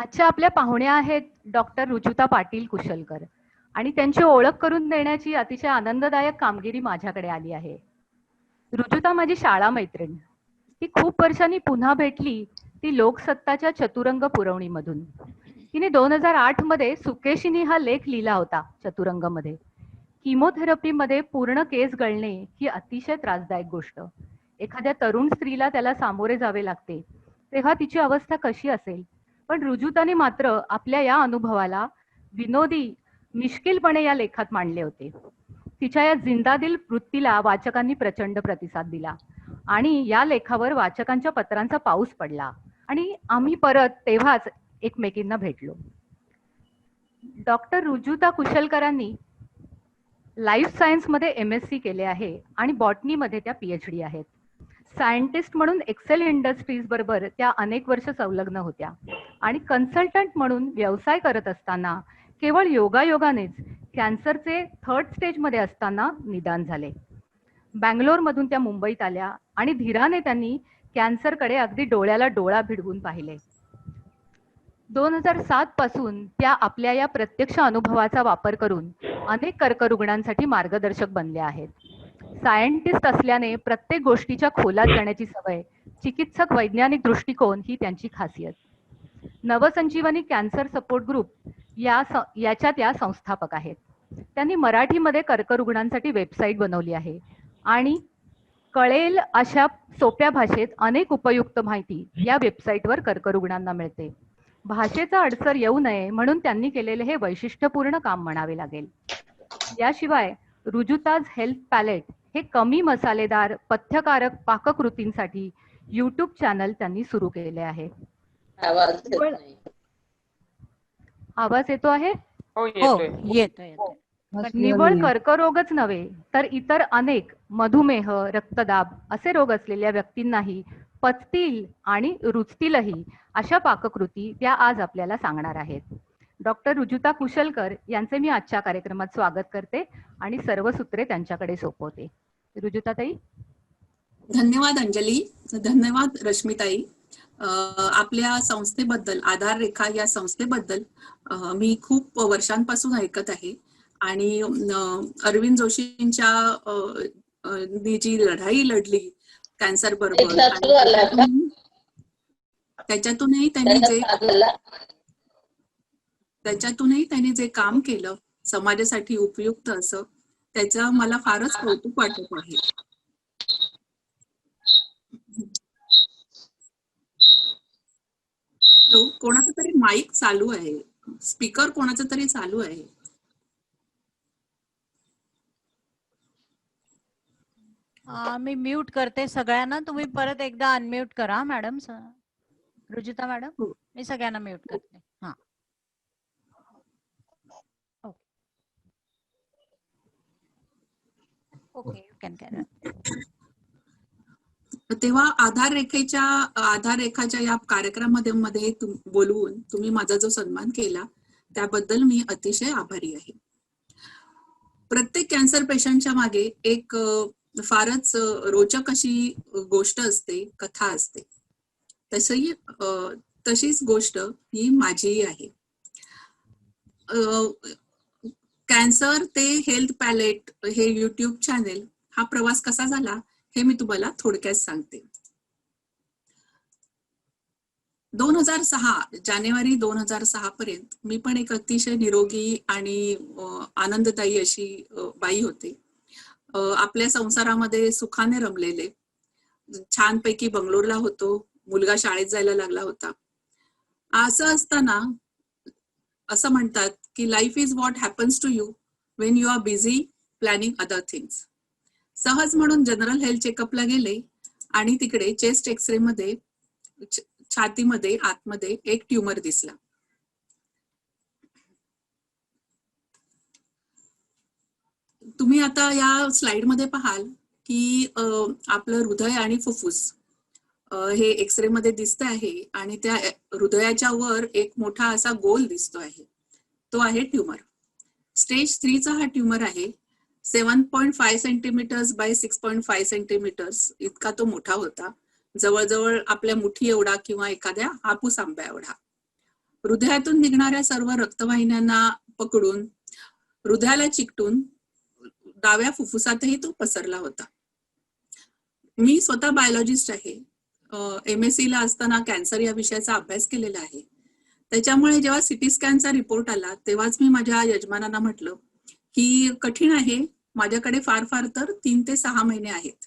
आजच्या आपल्या पाहुण्या आहेत डॉक्टर रुजुता पाटील कुशलकर आणि त्यांची ओळख करून देण्याची अतिशय आनंददायक कामगिरी माझ्याकडे आली आहे. रुजुता माझी शाळा मैत्रीण. ती खूप वर्षांनी पुन्हा भेटली, ती लोकसत्ताच्या चतुरंग पुरवणीमधून. तिने 2008 मध्ये सुकेशिनी हा लेख लिहिला होता चतुरंगमध्ये. किमोथेरपीमध्ये पूर्ण केस गळणे ही अतिशय त्रासदायक गोष्ट. एखाद्या तरुण स्त्रीला त्याला सामोरे जावे लागते तेव्हा तिची अवस्था कशी असेल. पण रुजुताने मात्र आपल्या या अनुभवाला विनोदी मिश्किलपणे या लेखात मांडले होते. तिच्या या जिंदादिल वृत्तीला वाचकांनी प्रचंड प्रतिसाद दिला आणि या लेखावर वाचकांच्या पत्रांचा पाऊस पडला आणि आम्ही परत तेव्हाच एकमेकींना भेटलो. डॉक्टर रुजुता कुशलकरांनी लाईफ सायन्समध्ये MSc केले आहे आणि बॉटनीमध्ये त्या PhD आहेत. सायंटिस्ट म्हणून एक्सेल इंडस्ट्रीज बरोबर त्या अनेक वर्ष संलग्न होत्या आणि कन्सल्टंट म्हणून व्यवसाय करत असताना केवळ योगायोगानेच कॅन्सरचे 3rd स्टेजमध्ये असताना निदान झाले. बँगलोरमधून त्या मुंबईत आल्या आणि धीराने त्यांनी कॅन्सरकडे अगदी डोळ्याला डोळा भिडवून पाहिले. 2007 पासून त्या आपल्या या प्रत्यक्ष अनुभवाचा वापर करून अनेक कर्करुग्णांसाठी मार्गदर्शक बनल्या आहेत. सायंटिस्ट असल्याने प्रत्येक गोष्टीच्या खोलात जाण्याची सवय, चिकित्सक वैज्ञानिक दृष्टिकोन ही त्यांची खासियत. नवसंजीवनी कॅन्सर सपोर्ट ग्रुप याच्या त्या संस्थापक आहेत. त्यांनी मराठीमध्ये कर्करुग्णांसाठी वेबसाईट बनवली आहे आणि कळेल अशा सोप्या भाषेत अनेक उपयुक्त माहिती या वेबसाईटवर कर्करुग्णांना मिळते. भाषेचा अडसर येऊ नये म्हणून त्यांनी केलेले हे वैशिष्ट्यपूर्ण काम म्हणावे लागेल. याशिवाय रुजुताज हेल्थ पॅलेट हे कमी मसालेदार पथ्यकारक पाककृतींसाठी YouTube चॅनल त्यांनी सुरू केले आहे. आवाज येतो आहे? हो येतोय. निव्वळ कर्करोगच नव्हे तर इतर अनेक मधुमेह, रक्तदाब असे रोग असलेल्या व्यक्तींनाही पचतील आणि रुचतीलही अशा पाककृती त्या आज आपल्याला सांगणार आहेत. डॉक्टर रुजुता कुशलकर यांचे मी आजच्या कार्यक्रमात स्वागत करते आणि सर्व सूत्रे त्यांच्याकडे सोपवते. रुजुताताई. धन्यवाद अंजली, धन्यवाद रश्मिताई. आपल्या संस्थेबद्दल, आधार रेखा या संस्थेबद्दल मी खूप वर्षांपासून ऐकत आहे आणि अरविंद जोशींच्या जी लढाई लढली कॅन्सर बरोबर, त्याच्यातूनही त्यांनी जे काम केलं समाजासाठी उपयुक्त असं, त्याचं मला फारच कौतुक वाटत आहे. कोणाचा तरी माईक चालू आहे, स्पीकर कोणाचा तरी चालू आहे. मी म्यूट करते सगळ्यांना, तुम्ही परत एकदा अनम्यूट करा मॅडम. रुजुता मॅडम, मी सगळ्यांना म्यूट करते. हा, ओके, यू कॅन कॅरी. तेव्हा आधार रेखाच्या या कार्यक्रमामध्ये बोलवून तुम्ही माझा जो सन्मान केला त्याबद्दल मी अतिशय आभारी आहे. प्रत्येक कॅन्सर पेशंटच्या मागे एक फारच रोचक अशी गोष्ट असते, कथा असते. तशीच गोष्ट ही माझी आहे. कॅन्सर ते हेल्थ पॅलेट हे YouTube चॅनेल, हा प्रवास कसा झाला हे मी तुम्हाला थोडक्यात सांगते. 2006 जानेवारी 2006 पर्यंत मी पण एक अतिशय निरोगी आणि आनंददायी अशी बाई होते. आपल्या संसारामध्ये सुखाने रमलेले, छानपैकी बंगलोरला होतो, मुलगा शाळेत जायला लागला होता. असं असताना असं म्हणतात की life is what happens to you when you are busy planning other things. सहज म्हणून जनरल हेल्थ चेकअपला गेले आणि तिकडे चेस्ट एक्सरे मध्ये छातीमध्ये आतमध्ये एक ट्यूमर दिसला. तुम्ही आता या स्लाइड मध्ये पाहाल की आपलं हृदय आणि फुफ्फुस हे एक्सरे मध्ये दिसत आहे आणि त्या हृदयाच्या वर एक मोठा असा गोल दिसतो आहे, तो आहे ट्यूमर. स्टेज 3चा हा ट्यूमर आहे. 7.5 सेंटीमीटर्स बाय 6.5 सेंटीमीटर्स इतका तो मोठा होता, जवळजवळ आपल्या मुठी एवढा किंवा एखाद्या हापूस आंब्या एवढा. हृदयातून निघणाऱ्या सर्व रक्तवाहिन्यांना पकडून हृदयाला चिकटून डाव्या फुफ्फुसातही तो पसरला होता. मी स्वतः बायोलॉजिस्ट आहे. MSc ला असताना कॅन्सर या विषयाचा अभ्यास केलेला आहे. त्याच्यामुळे जेव्हा सिटी स्कॅनचा रिपोर्ट आला तेव्हाच मी माझ्या यजमानांना म्हटलं की कठीण आहे, माझ्याकडे फार फार तर 3 ते 6 महिने आहेत.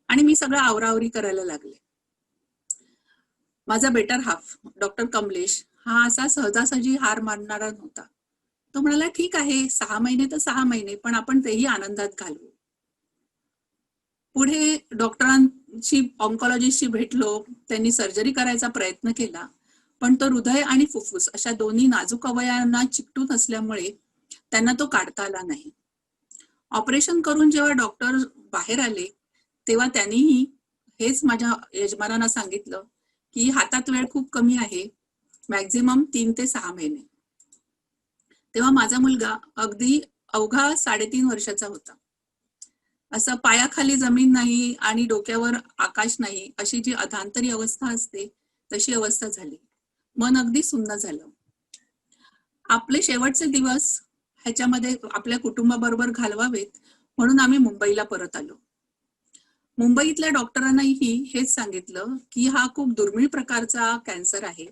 आणि मी सगळं आवरावरी करायला लागले. माझा बेटर हाफ डॉक्टर कमलेश हा असा सहजासहजी हार मानणारा नव्हता. तो म्हणाला, ठीक आहे, 6 महिने तर 6 महिने, पण आपण तेही आनंदात घालवू. पुढे डॉक्टरांशी ऑन्कॉलॉजिस्टशी भेटलो. त्यांनी सर्जरी करायचा प्रयत्न केला, पण तो हृदय आणि फुफ्फुस अशा दोन्ही नाजूक अवयवांना चिकटून असल्यामुळे त्यांना तो काढता आला नाही. ऑपरेशन करून जेव्हा डॉक्टर बाहेर आले तेव्हा त्यांनीही हेच माझ्या यजमानांना सांगितलं की हातात वेळ खूप कमी आहे, मॅक्झिमम 3 ते 6 महिने. तेव्हा माझा मुलगा अगदी अवघा 3.5 वर्षाचा होता. असं पायाखाली जमीन नाही आणि डोक्यावर आकाश नाही अशी जी अधांतरी अवस्था असते तशी अवस्था झाली. मन अगदी सुन्न झालं. आपले शेवटचे दिवस ह्याच्यामध्ये आपल्या कुटुंबाबरोबर घालवावेत म्हणून आम्ही मुंबईला परत आलो. मुंबईतल्या डॉक्टरांनाही हेच सांगितलं की हा खूप दुर्मिळ प्रकारचा कॅन्सर आहे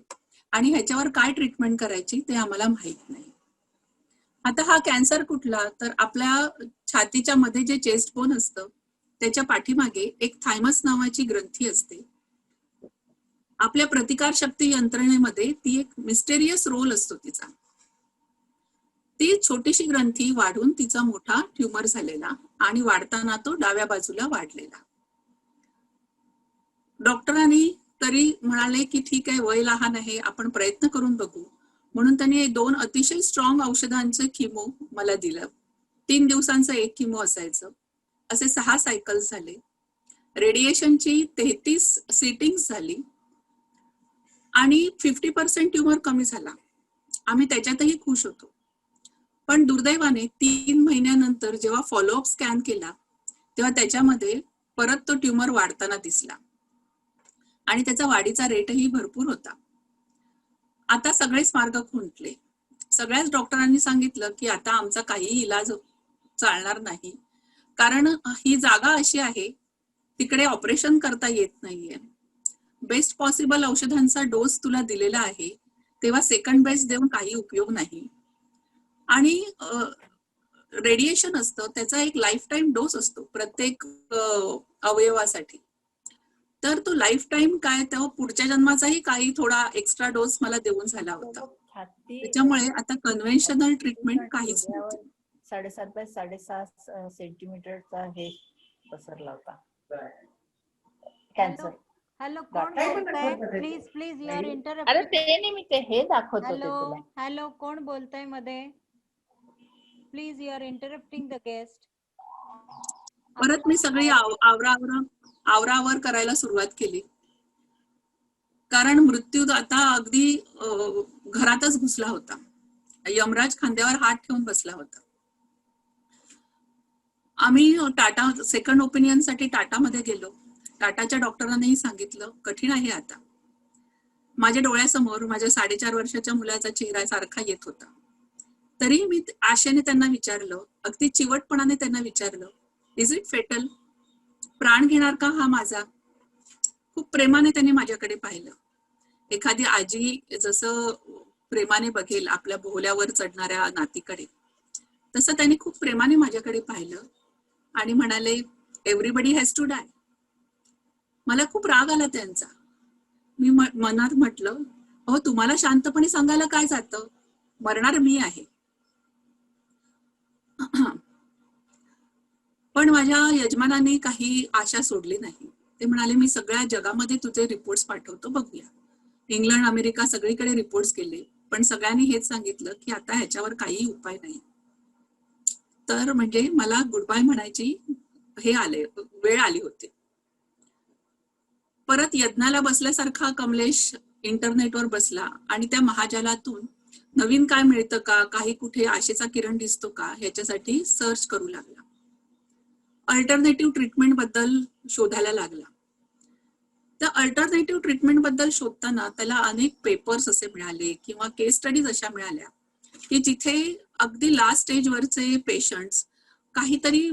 आणि ह्याच्यावर काय ट्रीटमेंट करायची ते आम्हाला माहित नाही. आता हा कॅन्सर कुठला, तर आपल्या छातीच्या मध्ये जे चेस्ट बोन असतं त्याच्या पाठीमागे एक थायमस नावाची ग्रंथी असते. आपल्या प्रतिकारशक्ती यंत्रणेमध्ये ती एक मिस्टेरियस रोल असतो तिचा. ती छोटीशी ग्रंथी वाढून तिचा मोठा ट्यूमर झालेला आणि वाढताना तो डाव्या बाजूला वाढलेला. डॉक्टरांनी तरी म्हणाले की ठीक आहे, वय लहान आहे, आपण प्रयत्न करून बघू, म्हणून त्यांनी 2 अतिशय स्ट्रॉंग औषधांचं किमो मला दिलं. 3 दिवसांचं एक किमो असायचं. असे 6 सायकल्स झाले. रेडिएशनची 33 सिटिंग्स झाली आणि 50% ट्यूमर कमी झाला. आम्ही त्याच्यातही खुश होतो. पण दुर्दैवाने 3 महिन्यानंतर जेव्हा फॉलोअप स्कॅन केला तेव्हा त्याच्यामध्ये परत तो ट्यूमर वाढताना दिसला आणि त्याचा वाढीचा रेटही भरपूर होता. आता सगळेच मार्ग खुंटले. सगळ्याच डॉक्टरांनी सांगितलं की आता आमचा काही इलाज चालणार नाही, कारण ही जागा अशी आहे तिकडे ऑपरेशन करता येत नाहीये. बेस्ट पॉसिबल औषधांचा डोस तुला दिलेला आहे, तेव्हा सेकंड बेस्ट देऊन काही उपयोग नाही. आणि रेडिएशन असतं त्याचा एक लाईफ टाईम डोस असतो प्रत्येक अवयवासाठी. तर तो लाईफ टाईम काय, तेव्हा पुढच्या जन्माचाही काही थोडा एक्स्ट्रा डोस मला देऊन झाला होता. त्याच्यामुळे आता कन्व्हेन्शनल ट्रीटमेंट काहीच नव्हती. 7.5 बाय 6.5 सेंटीमीटरचा हे पसरला होता कॅन्सर. हॅलो, कोण बोलताय? प्लीज प्लीज युअर अरे इंटरप्ट. ते नाही, मी ते हे दाखवत होते हॅलो तुला. हॅलो, कोण बोलताय मध्ये? Please you are interrupting the guest. परत मी सगळी आवरावर करायला सुरुवात केली, कारण मृत्यू आता अगदी घरातच घुसला होता. यमराज खांद्यावर हात ठेवून बसला होता. आम्ही टाटा सेकंड ओपिनियन साठी टाटामध्ये गेलो. टाटाच्या डॉक्टरांनाही सांगितलं कठीण आहे आता. माझ्या डोळ्यासमोर माझ्या 4.5 वर्षाच्या मुलाचा चेहरा सारखा येत होता. तरी मी आशेने त्यांना विचारलं, अगदी चिवटपणाने त्यांना विचारलं, इज इट फेटल? प्राण घेणार का हा माझा? खूप प्रेमाने त्यांनी माझ्याकडे पाहिलं. एखादी आजी जसं प्रेमाने बघेल आपल्या बोहल्यावर चढणाऱ्या नातीकडे, तसं त्यांनी खूप प्रेमाने माझ्याकडे पाहिलं आणि म्हणाले, एव्हरीबडी हॅज टू डाय. मला खूप राग आला त्यांचा. मी मनात म्हटलं, अहो तुम्हाला शांतपणे सांगायला काय जातं, मरणार मी आहे. पण माझ्या यजमानांनी काही आशा सोडली नाही. ते म्हणाले, मी सगळ्या जगामध्ये तुझे रिपोर्ट्स पाठवतो, बघूया. इंग्लंड, अमेरिका सगळीकडे रिपोर्ट्स केले, पण सगळ्यांनी हेच सांगितलं की आता ह्याच्यावर काही उपाय नाही. तर म्हणजे मला गुड बाय म्हणायची वेळ आली होती. परत यज्ञाला बसल्यासारखा कमलेश इंटरनेटवर बसला आणि त्या महाजालातून नवीन काय मिळतं का, काही कुठे आशेचा किरण दिसतो का, ह्याच्यासाठी सर्च करू लागला. अल्टरनेटिव्ह ट्रीटमेंट बद्दल शोधायला लागला. तर अल्टरनेटिव्ह ट्रीटमेंट बद्दल शोधताना त्याला अनेक पेपर्स असे मिळाले किंवा केस स्टडीज अशा मिळाल्या की जिथे अगदी लास्ट स्टेजवरचे पेशंट्स काहीतरी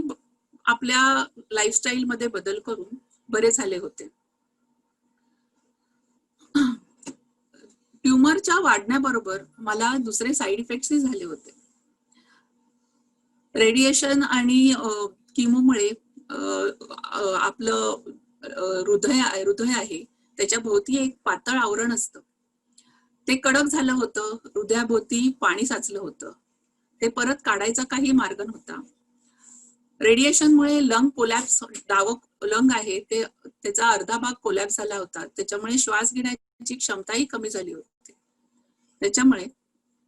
आपल्या लाईफस्टाईल मध्ये बदल करून बरे झाले होते. ट्युमरच्या वाढण्याबरोबर मला दुसरे साईड इफेक्ट्सही झाले होते. रेडिएशन आणि किमोमुळे आपलं हृदय आहे त्याच्या भोवती एक पातळ आवरण असतं, ते कडक झालं होतं. हृदयाभोवती पाणी साचलं होतं, ते परत काढायचा काही मार्ग नव्हता. रेडिएशनमुळे लंग कोलॅप्स, लंग आहे ते त्याचा अर्धा भाग कोलॅप्स झाला होता, त्याच्यामुळे श्वास घेण्याची क्षमताही कमी झाली होती. त्याच्यामुळे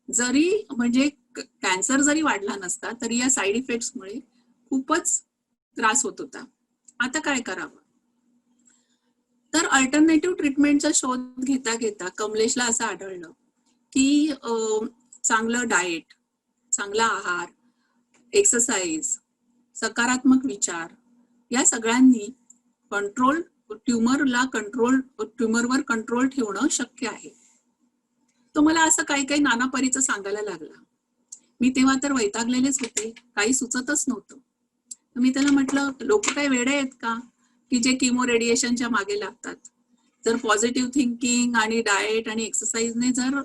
जरी म्हणजे कॅन्सर जरी वाढला नसता तरी या साईड इफेक्ट्समुळे खूपच त्रास होत होता. आता काय करावं? तर अल्टरनेटिव्ह ट्रीटमेंटचा शोध घेता घेता कमलेशला असं आढळलं की चांगलं डाएट, चांगला आहार, एक्सरसाइज, सकारात्मक विचार या सगळ्यांनी ट्युमरवर कंट्रोल ठेवणं शक्य आहे. तो मला असं काही नाना परीचं सांगायला लागला. मी तेव्हा तर वैतागलेलेच होते, काही सुचतच नव्हतं. मी त्याला म्हटलं, लोक काय वेडे आहेत का की जे किमो रेडिएशनच्या मागे लागतात? जर पॉझिटिव्ह थिंकिंग आणि डाएट आणि एक्सरसाइजने जर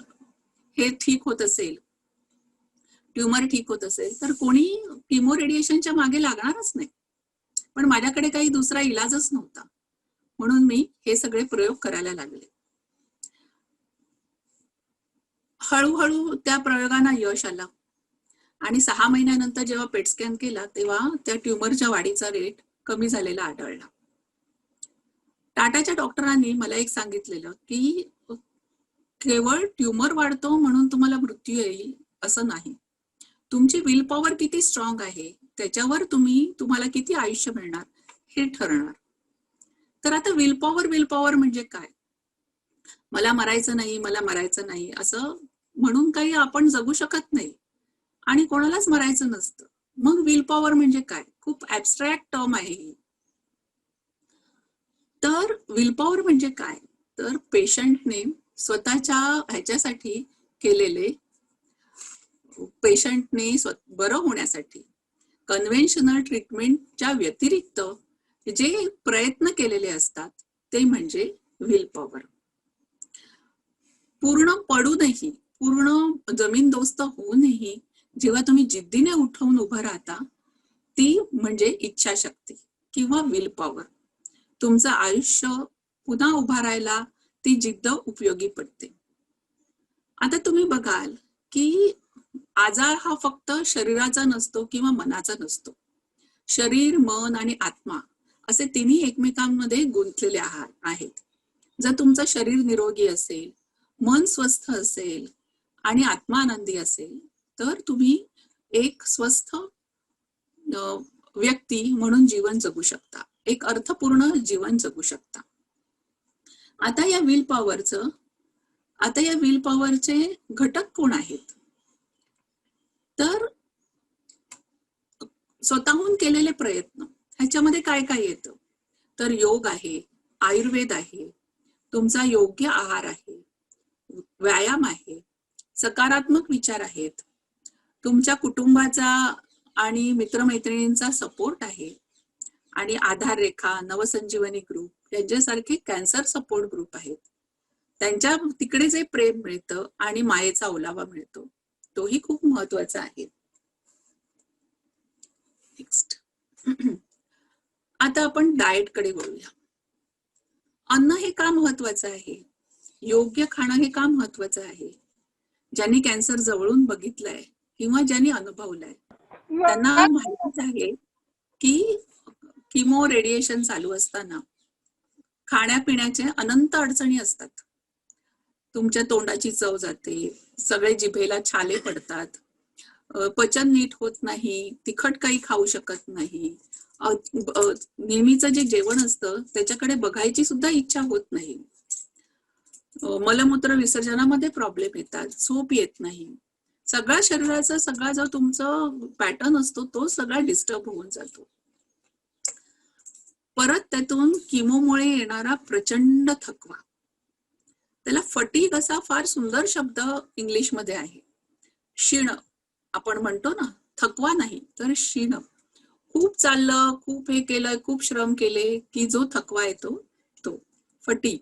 हे ठीक होत असेल, ट्युमर ठीक होत असेल, तर कोणी किमो रेडिएशनच्या मागे लागणारच नाही. पण माझ्याकडे काही दुसरा इलाजच नव्हता, म्हणून मी हे सगळे प्रयोग करायला लागले. हळूहळू त्या प्रयोगांना यश आलं आणि 6 महिन्यानंतर जेव्हा पेट स्कॅन केला तेव्हा त्या ट्युमरच्या वाढीचा रेट कमी झालेला आढळला. टाटाच्या डॉक्टरांनी मला एक सांगितलेलं की केवळ ट्युमर वाढतो म्हणून तुम्हाला मृत्यू येईल असं नाही. तुमची विल पॉवर किती स्ट्रॉंग आहे त्याच्यावर तुम्हाला किती आयुष्य मिळणार हे ठरणार. तर आता विल पॉवर म्हणजे काय? मला मरायचं नाही असं म्हणून काही आपण जगू शकत नाही आणि कोणालाच मरायचं नसतं. मग विल पॉवर म्हणजे काय? खूप ऍब्स्ट्रॅक्ट टर्म आहे ही. तर विल पॉवर म्हणजे काय? तर पेशंटने स्वतःच्या ह्याच्यासाठी केलेले, पेशंटने बरं होण्यासाठी कन्व्हेन्शनल ट्रीटमेंटच्या व्यतिरिक्त जे प्रयत्न केलेले असतात ते म्हणजे विल पॉवर. पूर्ण पडूनही, पूर्ण जमीनदोस्त होऊनही जेव्हा तुम्ही जिद्दीने उठवून उभं राहता, ती म्हणजे इच्छाशक्ती किंवा विल पॉवर. तुमचं आयुष्य पुन्हा उभा राहायला ती जिद्द उपयोगी पडते. आता तुम्ही बघाल की आजार हा फक्त शरीराचा नसतो किंवा मनाचा नसतो. शरीर, मन आणि आत्मा असे तिन्ही एकमेकांमध्ये गुंतलेले आहेत. जर तुमचं शरीर निरोगी असेल, मन स्वस्थ असेल आणि आत्मा आनंदी असेल तर तुम्ही एक स्वस्थ व्यक्ती म्हणून जीवन जगू शकता, एक अर्थपूर्ण जीवन जगू शकता. आता या विल पॉवरचे घटक कोण आहेत? तर स्वतःहून केलेले प्रयत्न, ह्याच्यामध्ये काय काय येतं? तर योग आहे, आयुर्वेद आहे, तुमचा योग्य आहार आहे, व्यायाम आहे, सकारात्मक विचार आहेत, तुमच्या कुटुंबाचा आणि मित्रमैत्रिणींचा सपोर्ट आहे आणि आधार रेखा, नवसंजीवनी ग्रुप यांच्यासारखे कॅन्सर सपोर्ट ग्रुप आहेत. त्यांच्या तिकडे जे प्रेम मिळतं आणि मायेचा ओलावा मिळतो तोही खूप महत्वाचा आहे. नेक्स्ट, आता आपण डाएट कडे वळूया. अन्न हे का महत्वाचं आहे? योग्य खाणं हे का महत्वाचं आहे? ज्यांनी कॅन्सर जवळून बघितलंय किंवा ज्यांनी अनुभवलंय त्यांना माहितीच आहे की किमो रेडिएशन चालू असताना खाण्यापिण्याचे अनंत अडचणी असतात. तुमच्या तोंडाची चव जाते, सगळे जिभेला छाले पडतात, पचन नीट होत नाही, तिखट काही खाऊ शकत नाही, नेहमीचं जे जेवण असतं त्याच्याकडे बघायची सुद्धा इच्छा होत नाही, मलमूत्र विसर्जनामध्ये प्रॉब्लेम येतात, झोप येत नाही. सगळा शरीराचा सगळा जो तुमचा पॅटर्न असतो तो सगळा डिस्टर्ब होऊन जातो. परत त्यातून किमोमुळे येणारा प्रचंड थकवा, त्याला फटीग असा फार सुंदर शब्द इंग्लिशमध्ये आहे. क्षीण आपण म्हणतो ना, थकवा नाही तर क्षीण. खूप चाललं, खूप हे केलं, खूप श्रम केले की जो थकवा येतो तो फटीग.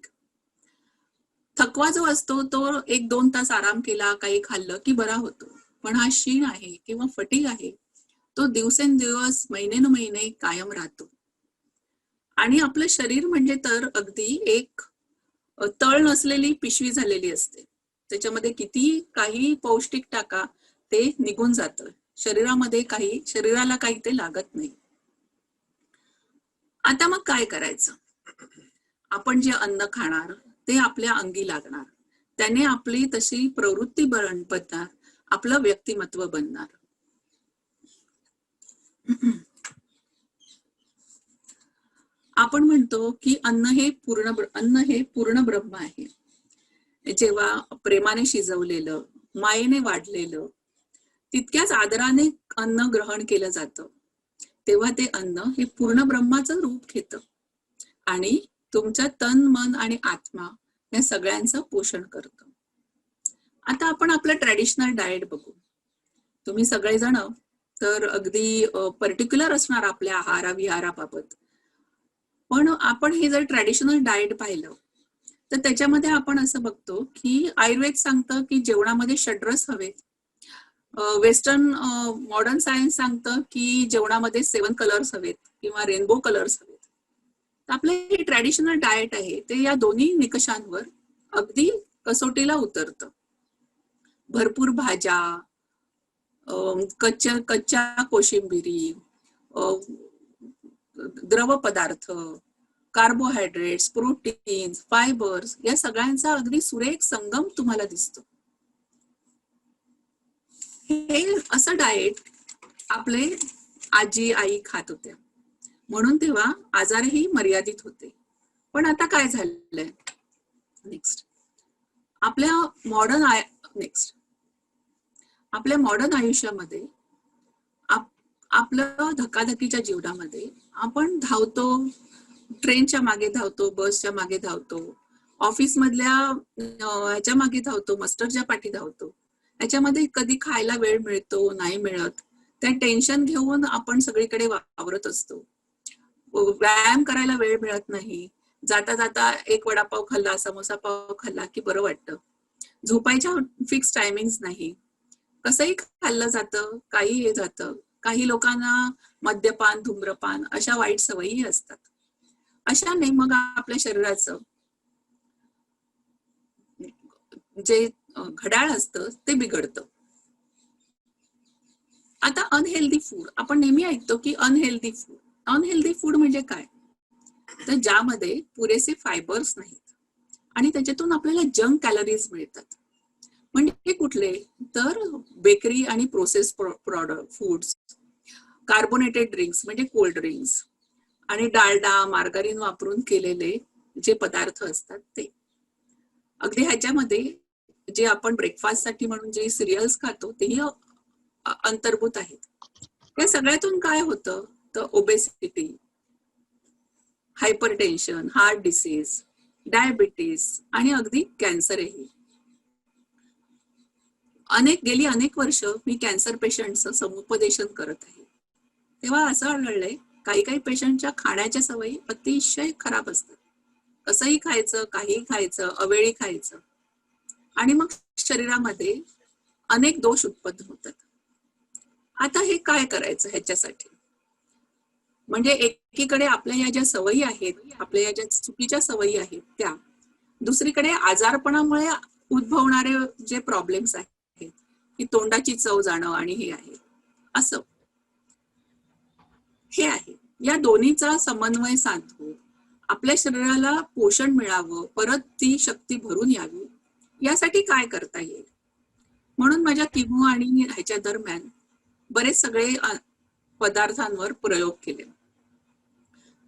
थकवा जो असतो तो 1-2 तास आराम केला, काही खाल्लं की बरा होतो. पण हा क्षीण आहे किंवा फटीग आहे तो दिवसेंदिवस, महिने कायम राहतो. आणि आपलं शरीर म्हणजे तर अगदी एक तळ नसलेली पिशवी झालेली असते. त्याच्यामध्ये किती काही पौष्टिक टाका, ते निघून जातं. शरीराला काही ते लागत नाही. आता मग काय करायचं? आपण जे अन्न खाणार ते आपल्या अंगी लागणार, त्याने आपली तशी प्रवृत्ती बनणार, आपलं व्यक्तिमत्व बनणार. आपण म्हणतो की अन्न हे पूर्ण ब्रह्म आहे. जेव्हा प्रेमाने शिजवलेलं, मायेने वाढलेलं, तितक्याच आदराने अन्न ग्रहण केलं जातं, तेव्हा ते अन्न हे पूर्ण ब्रह्माचं रूप घेतं आणि तुमचं तन, मन आणि आत्मा या सगळ्यांचं पोषण करतं. आता आपण आपलं ट्रॅडिशनल डाएट बघू. तुम्ही सगळेजण तर अगदी पर्टिक्युलर असणार आपल्या आहारा विहाराबाबत. पण आपण हे जर ट्रॅडिशनल डाएट पाहिलं तर त्याच्यामध्ये आपण असं बघतो की आयुर्वेद सांगतं की जेवणामध्ये षड्रस हवेत. वेस्टर्न मॉडर्न सायन्स सांगतं की जेवणामध्ये 7 कलर्स हवेत किंवा रेनबो कलर्स हवेत. आपलं हे ट्रॅडिशनल डाएट आहे ते या दोन्ही निकषांवर अगदी कसोटीला उतरतं. भरपूर भाज्या, कच्च्या कोशिंबिरी, द्रव पदार्थ, कार्बोहायड्रेट्स, प्रोटीन्स, फायबर्स या सगळ्यांचा अगदी सुरेख संगम तुम्हाला दिसतो. हे असं डाएट आपले आजी आई खात होत्या, म्हणून तेव्हा आजारही मर्यादित होते. पण आता काय झालंय? नेक्स्ट आपल्या मॉडर्न आयुष्यामध्ये आपलं धकाधकीच्या जीवनामध्ये आपण धावतो, ट्रेनच्या मागे धावतो, बसच्या मागे धावतो, ऑफिस मधल्या ह्याच्या मागे धावतो, मास्टरच्या पाठी धावतो. याच्यामध्ये कधी खायला वेळ मिळतो नाही मिळत, त्या टेन्शन घेऊन आपण सगळीकडे वावरत असतो. व्यायाम करायला वेळ मिळत नाही. जाता जाता एक वडापाव खाल्ला, समोसा पाव खाल्ला की बरं वाटतं. झोपायच्या फिक्स टायमिंग नाही, कसंही खाल्लं जातं, काही हे जातं. काही लोकांना मद्यपान, धूम्रपान अशा वाईट सवयी असतात. अशाने मग आपल्या शरीराचं जे घड्याळ असतं ते बिघडतं. आता अनहेल्दी फूड आपण नेहमी ऐकतो की अनहेल्दी फूड म्हणजे काय? तर ज्यामध्ये पुरेसे फायबर्स नाहीत आणि त्याच्यातून आपल्याला जंक कॅलरीज मिळतात. म्हणजे कुठले? तर बेकरी आणि process product foods, carbonated drinks म्हणजे कोल्ड ड्रिंक्स आणि डालडा, मार्गारीन वापरून केलेले जे पदार्थ असतात ते. अगदी ह्याच्यामध्ये जे आपण ब्रेकफास्ट साठी म्हणून जे सिरियल्स खातो तेही अंतर्भूत आहेत. या सगळ्यातून काय होतं? तर obesity, hypertension, heart disease, diabetes आणि अगदी कॅन्सरही. गेली अनेक वर्ष मी कॅन्सर पेशंटचं समुपदेशन करत आहे. तेव्हा असं आढळलंय काही पेशंटच्या खाण्याच्या सवयी अतिशय खराब असतात. कसंही खायचं, काहीही खायचं, अवेळी खायचं आणि मग शरीरामध्ये अनेक दोष उत्पन्न होतात. आता हे काय करायचं ह्याच्यासाठी? म्हणजे एकीकडे आपल्या या ज्या सवयी आहेत, आपल्या या ज्या चुकीच्या सवयी आहेत त्या, दुसरीकडे आजारपणामुळे उद्भवणारे जे प्रॉब्लेम्स आहेत की तोंडाची चव जाणं आणि हे आहे असं हे आहे. या दोन्हीचा समन्वय साधून आपल्या शरीराला पोषण मिळावं, परत ती शक्ती भरून यावी, यासाठी काय करता येईल? म्हणून माझ्या किमो आणि ह्याच्या दरम्यान बरेच सगळे पदार्थांवर प्रयोग केले.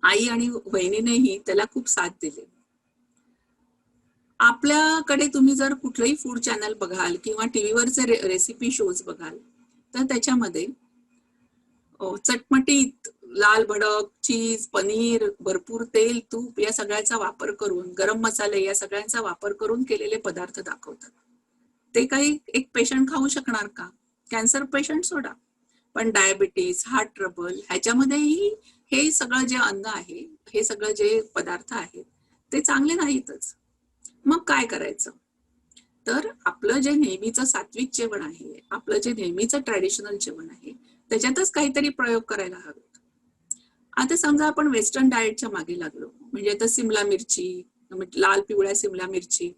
आई आणि वहिनीनेही त्याला खूप साथ दिली. आपल्याकडे तुम्ही जर कुठलंही फूड चॅनल बघाल किंवा टीव्हीवरचे रेसिपी शोज बघाल तर त्याच्यामध्ये चटमटीत लाल भडक, चीज, पनीर, भरपूर तेल, तूप या सगळ्याचा वापर करून, गरम मसाले या सगळ्यांचा वापर करून केलेले पदार्थ दाखवतात. ते काही एक पेशंट खाऊ शकणार का? कॅन्सर पेशंट सोडा, पण डायबिटीस, हार्ट ट्रबल ह्याच्यामध्येही हे सगळं जे अन्न आहे, हे सगळं जे पदार्थ आहेत ते चांगले नाहीतच. मग काय करायचं? तर आपलं जे नेहमीचं सात्विक जेवण आहे, आपलं जे नेहमीचं ट्रॅडिशनल जेवण आहे, त्याच्यातच काहीतरी प्रयोग करायला हवेत. आता समजा आपण वेस्टर्न डाएटच्या मागे लागलो, म्हणजे आता सिमला मिरची, लाल पिवळ्या सिमला मिरची,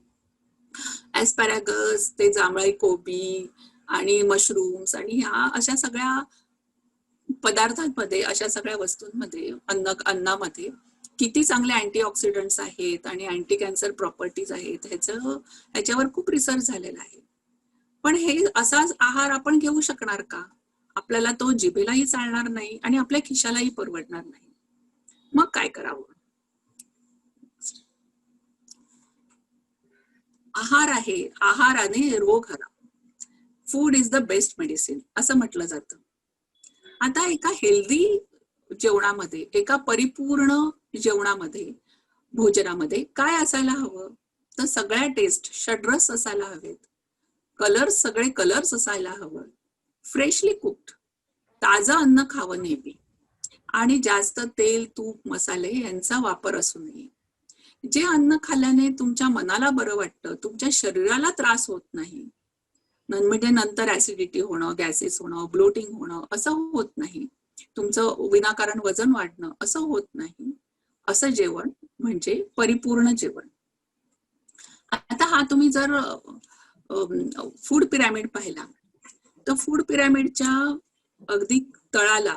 ऍस्पॅरागस, ते जांभळी कोबी आणि मशरूम्स आणि ह्या अशा सगळ्या पदार्थांमध्ये, अशा सगळ्या वस्तूंमध्ये, अन्नामध्ये किती चांगले अँटीऑक्सिडंट्स आहेत आणि अँटी कॅन्सर प्रॉपर्टीज आहेत ह्याच्यावर खूप रिसर्च झालेला आहे. पण हे असाच आहार आपण घेऊ शकणार का? आपल्याला तो जिभेलाही चालणार नाही आणि आपल्या खिशालाही परवडणार नाही. मग काय करावं? आहार आहे, आहाराने रोग हरा. Food is the best medicine असं म्हटलं जातं. आता एका हेल्दी जेवणामध्ये, एका परिपूर्ण जेवणामध्ये, भोजनामध्ये काय असायला हवं? तर सगळ्या टेस्ट षड्रस असायला हवेत, कलर्स, सगळे कलर्स असायला हवं, फ्रेशली कुक्ड, ताजं अन्न खावं नेहमी, आणि जास्त तेल, तूप, मसाले यांचा वापर असू नये. जे अन्न खाल्ल्याने तुमच्या मनाला बरं वाटतं, तुमच्या शरीराला त्रास होत नाही, म्हणजे नंतर ऍसिडिटी होणं, गॅसेस होणं, ब्लोटिंग होणं असं होत नाही, तुमचं विनाकारण वजन वाढणं असं होत नाही, असं जेवण म्हणजे परिपूर्ण जेवण. आता हा तुम्ही जर फूड पिरॅमिड पाहिला तर फूड पिरॅमिडच्या अगदी तळाला,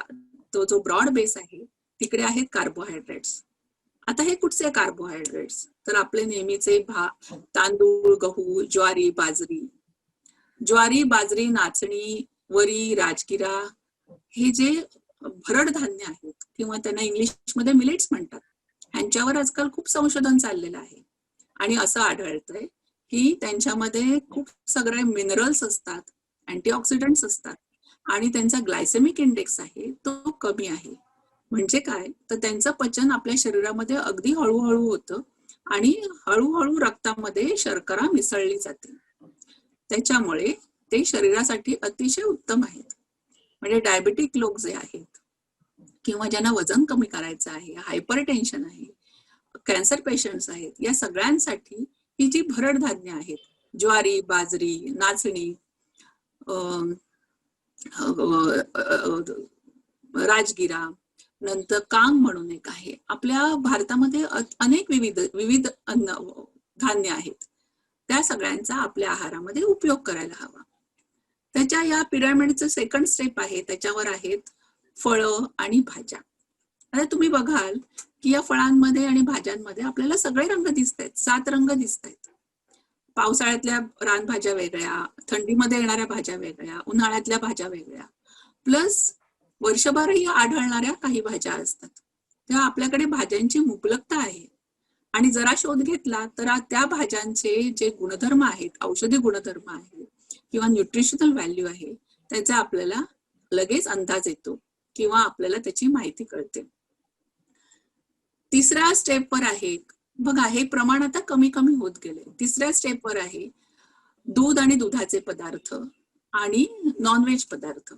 तो जो ब्रॉड बेस आहे, तिकडे आहेत कार्बोहायड्रेट्स. आता हे कुठचे कार्बोहायड्रेट्स? तर आपले नेहमीचे तांदूळ, गहू, ज्वारी, बाजरी, नाचणी, वरी, राजगिरा, हे जे भरड धान्य आहेत किंवा त्यांना इंग्लिशमध्ये मिलेट्स म्हणतात, ह्यांच्यावर आजकाल खूप संशोधन चाललेलं आहे आणि असं आढळतंय की त्यांच्यामध्ये खूप सगळे मिनरल्स असतात, अँटीऑक्सिडंट्स असतात आणि त्यांचा ग्लायसेमिक इंडेक्स आहे तो कमी आहे. म्हणजे काय? तर त्यांचं पचन आपल्या शरीरामध्ये अगदी हळूहळू होतं आणि हळूहळू रक्तामध्ये शर्करा मिसळली जाते. त्याच्यामुळे ते शरीरासाठी अतिशय उत्तम आहेत. म्हणजे डायबेटिक लोक जे आहेत किंवा ज्यांना वजन कमी करायचं आहे, हायपर टेन्शन आहे, कॅन्सर पेशंट्स आहेत, या सगळ्यांसाठी ही जी भरड धान्य आहेत, ज्वारी, बाजरी, नाचणी, राजगिरा, नंतर कांग म्हणून एक आहे. आपल्या भारतामध्ये अनेक विविध अन्न धान्य आहेत, त्या सगळ्यांचा आपल्या आहारामध्ये उपयोग करायला हवा. त्याच्या या पिरॅमिडचं सेकंड स्टेप आहे, त्याच्यावर आहेत फळं आणि भाज्या. आता तुम्ही बघाल की या फळांमध्ये आणि भाज्यांमध्ये आपल्याला सगळे रंग दिसत आहेत, 7 रंग दिसत आहेत. पावसाळ्यातल्या रानभाज्या वेगळ्या, थंडीमध्ये येणाऱ्या भाज्या वेगळ्या, उन्हाळ्यातल्या भाज्या वेगळ्या, प्लस वर्षभरही आढळणाऱ्या काही भाज्या असतात. तेव्हा आपल्याकडे भाज्यांची मुबलकता आहे आणि जरा शोध घेतला तर त्या भाज्यांचे जे गुणधर्म आहेत, औषधी गुणधर्म आहेत किंवा न्यूट्रिशनल व्हॅल्यू आहे, त्याचा आपल्याला लगेच अंदाज येतो किंवा आपल्याला त्याची माहिती कळते. तिसऱ्या स्टेपवर आहे, बघा हे प्रमाण आता कमी कमी होत गेले. तिसऱ्या स्टेपवर आहे दूध आणि दुधाचे पदार्थ आणि नॉनव्हेज पदार्थ.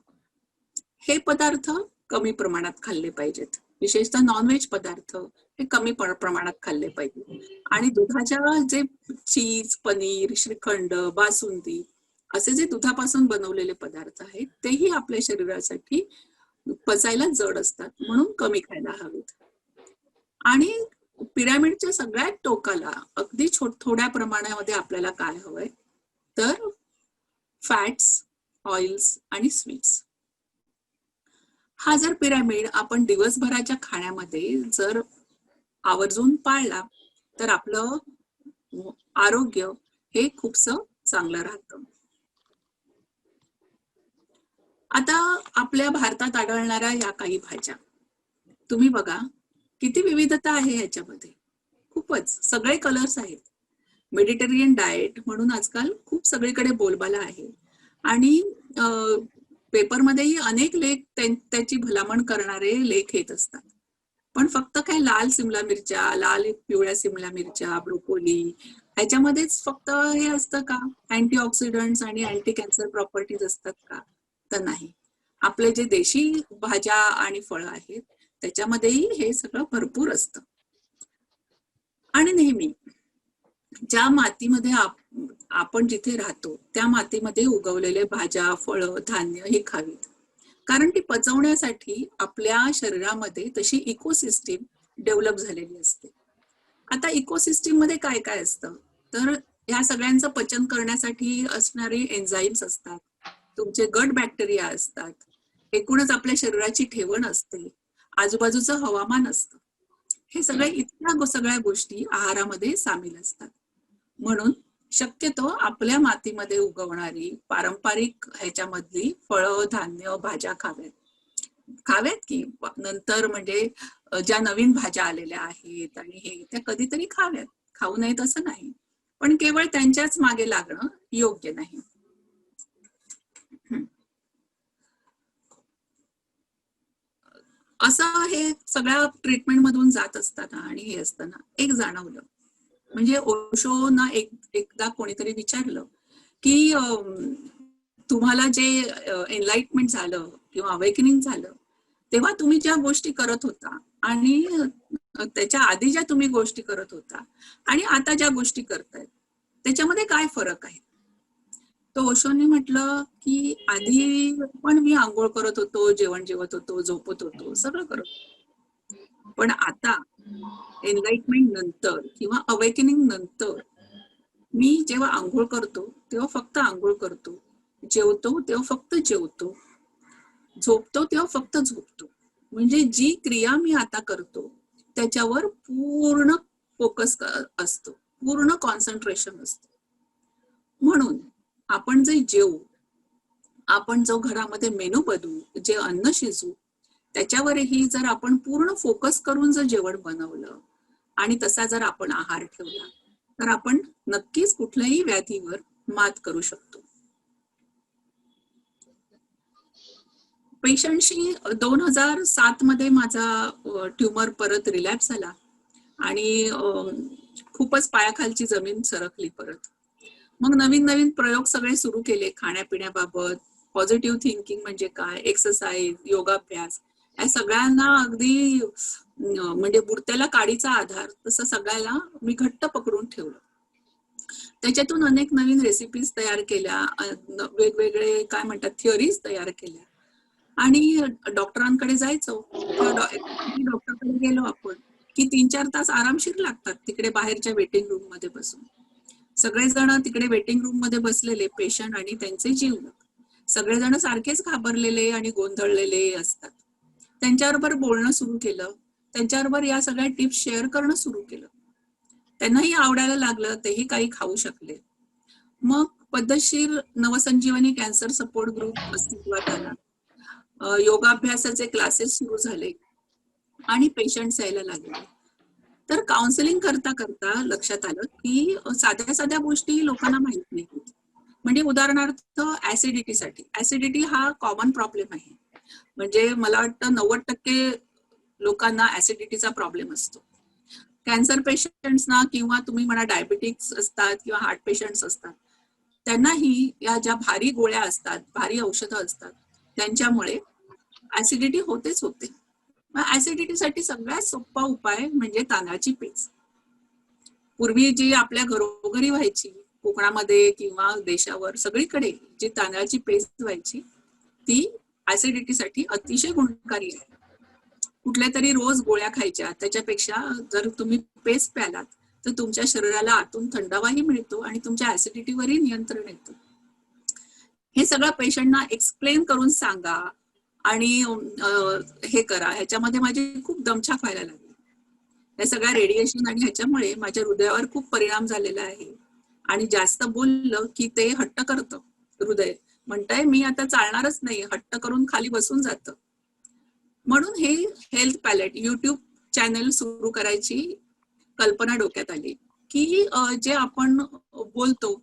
हे पदार्थ कमी प्रमाणात खाल्ले पाहिजेत, विशेषतः नॉनव्हेज पदार्थ हे कमी प्रमाणात खाल्ले पाहिजे. आणि दुधाच्या जे चीज, पनीर, श्रीखंड, बासुंदी असे जे दुधापासून बनवलेले पदार्थ आहेत तेही आपल्या शरीरासाठी पचायला जड असतात, म्हणून कमी खायला हवेत. आणि पिरॅमिडच्या सगळ्यात टोकाला अगदी थोड्या प्रमाणामध्ये आपल्याला काय हवंय तर फॅट्स, ऑइल्स आणि स्वीट्स. हा जर पिरॅमिड आपण दिवसभराच्या खाण्यामध्ये जर आवर्जून पाळला तर आपलं आरोग्य हे खूपसं चांगलं राहतं. आता आपल्या भारतात आढळणाऱ्या या काही भाज्या तुम्ही बघा, किती विविधता आहे ह्याच्यामध्ये, खूपच सगळे कलर्स आहेत. मेडिटेरियन डाएट म्हणून आजकाल खूप सगळीकडे बोलबाला आहे आणि पेपरमध्येही अनेक लेख त्याची भलामण करणारे लेख येत असतात. पण फक्त काय लाल सिमला मिरच्या, लाल पिवळ्या सिमला मिरच्या, ब्रोकोली ह्याच्यामध्येच फक्त हे असतं का? अँटीऑक्सिडंट्स आणि अँटी कॅन्सर प्रॉपर्टीज असतात का? तर नाही. आपले जे देशी भाज्या आणि फळं आहेत त्याच्यामध्येही हे सगळं भरपूर असतं. आणि नेहमी ज्या मातीमध्ये आपण जिथे राहतो त्या मातीमध्ये उगवलेले भाज्या, फळं, धान्य हे खावीत. कारण ती पचवण्यासाठी आपल्या शरीरामध्ये तशी इकोसिस्टीम डेव्हलप झालेली असते. आता इकोसिस्टीम मध्ये काय काय असतं? तर ह्या सगळ्यांचं पचन करण्यासाठी असणारे एन्झाईम्स असतात, तुमचे गट बॅक्टेरिया असतात, एकूणच आपल्या शरीराची ठेवण असते, आजूबाजूचं हवामान असतं. हे इतक्या सगळ्या गोष्टी आहारामध्ये सामील असतात. म्हणून शक्यतो आपल्या मातीमध्ये उगवणारी पारंपरिक ह्याच्यामधली फळं, धान्य, भाज्या खाव्यात की नंतर म्हणजे ज्या नवीन भाज्या आलेल्या आहेत आणि हे त्या कधीतरी खाव्यात, खाऊ नयेत असं नाही, पण केवळ त्यांच्याच मागे लागणं योग्य नाही. असं हे सगळ्या ट्रीटमेंट मधून जात असताना आणि हे असताना एक जाणवलं, म्हणजे ओशोना एकदा कोणीतरी विचारलं की तुम्हाला जे एनलाइटमेंट झालं किंवा अवेकनिंग झालं तेव्हा तुम्ही ज्या गोष्टी करत होता आणि त्याच्या आधी ज्या तुम्ही गोष्टी करत होता आणि आता ज्या गोष्टी करतायत त्याच्यामध्ये काय फरक आहे? तर ओशोने म्हटलं की आधी पण मी आंघोळ करत होतो, जेवण जेवत होतो, झोपत होतो, सगळं करत होतो. पण आता एनलाइटमेंट नंतर किंवा अवेकनिंग नंतर मी जेव्हा आंघोळ करतो तेव्हा फक्त आंघोळ करतो, जेवतो तेव्हा फक्त जेवतो, झोपतो तेव्हा फक्त झोपतो. म्हणजे जी क्रिया मी आता करतो त्याच्यावर पूर्ण फोकस असतो, पूर्ण कॉन्सन्ट्रेशन असतं. म्हणून आपण जे जेवू, आपण जो घरामध्ये मेनू बनवू, जे अन्न शिजू, त्याच्यावरही जर आपण पूर्ण फोकस करून जर जेवण बनवलं आणि तसा जर आपण आहार ठेवला तर आपण नक्कीच कुठल्याही व्याधीवर मात करू शकतो. पेशंटशी 2007 मध्ये माझा ट्युमर परत रिलॅप्स झाला आणि खूपच पायाखालची जमीन सरकली परत. मग नवीन नवीन प्रयोग सगळे सुरू केले खाण्यापिण्याबाबत, पॉझिटिव्ह थिंकिंग म्हणजे काय, एक्सरसाइज, योगाभ्यास, या सगळ्यांना अगदी म्हणजे बुडत्याला काडीचा आधार तसं सगळ्याला मी घट्ट पकडून ठेवलं. त्याच्यातून अनेक नवीन रेसिपीज तयार केल्या, वेगवेगळे काय म्हणतात थिअरीज तयार केल्या आणि डॉक्टरांकडे जायचो. डॉक्टरकडे गेलो आपण की 3-4 तास आरामशीर लागतात तिकडे बाहेरच्या वेटिंग रूम मध्ये बसून. सगळेजण तिकडे वेटिंग रूम मध्ये बसलेले पेशंट आणि त्यांचे जीवलग, सगळेजण सारखेच घाबरलेले आणि गोंधळलेले असतात. त्यांच्याबरोबर बोलणं सुरू केलं, त्यांच्याबरोबर या सगळ्या टिप्स शेअर करणं सुरू केलं. त्यांनाही आवडायला लागलं, तेही काही खाऊ शकले. मग पद्धतशीर नवसंजीवनी कॅन्सर सपोर्ट ग्रुप अस्तित्वात आला, योगाभ्यासाचे क्लासेस सुरू झाले आणि पेशंट्स यायला लागले. तर काउन्सिलिंग करता करता लक्षात आलं की साध्या साध्या गोष्टी लोकांना माहित नाहीत. म्हणजे उदाहरणार्थ ऍसिडिटी हा कॉमन प्रॉब्लेम आहे. म्हणजे मला वाटतं 90% लोकांना ऍसिडिटीचा प्रॉब्लेम असतो. कॅन्सर पेशंट्सना किंवा तुम्ही म्हणा डायबिटिक्स असतात किंवा हार्ट पेशंट्स असतात, त्यांनाही या ज्या भारी गोळ्या असतात, भारी औषधं असतात, त्यांच्यामुळे ऍसिडिटी होतेच होते. ऍसिडिटीसाठी सगळ्यात सोपा उपाय म्हणजे तांदळाची पेज. पूर्वी जी आपल्या घरोघरी व्हायची, कोकणामध्ये किंवा देशावर सगळीकडे जी तांदळाची पेस्ट व्हायची ती ऍसिडिटीसाठी अतिशय गुणकारी आहे. कुठल्या तरी रोज गोळ्या खायच्या त्याच्यापेक्षा जर तुम्ही पेस्ट प्यालात तर तुमच्या शरीराला आतून थंडावाही मिळतो आणि तुमच्या ऍसिडिटीवरही नियंत्रण येतं. हे सगळं पेशंटना एक्सप्लेन करून सांगा आणि हे करा. ह्याच्यामध्ये माझी खूप दमछाक व्हायला लागली. या सगळ्या रेडिएशन आणि ह्याच्यामुळे माझ्या हृदयावर खूप परिणाम झालेला आहे आणि जास्त बोललं की ते हट्ट करतं हृदय, म्हणताय मी आता चालणारच नाही, हट्ट करून खाली बसून जातं. म्हणून हे हेल्थ पॅलेट युट्यूब चॅनल सुरू करायची कल्पना डोक्यात आली की जे आपण बोलतो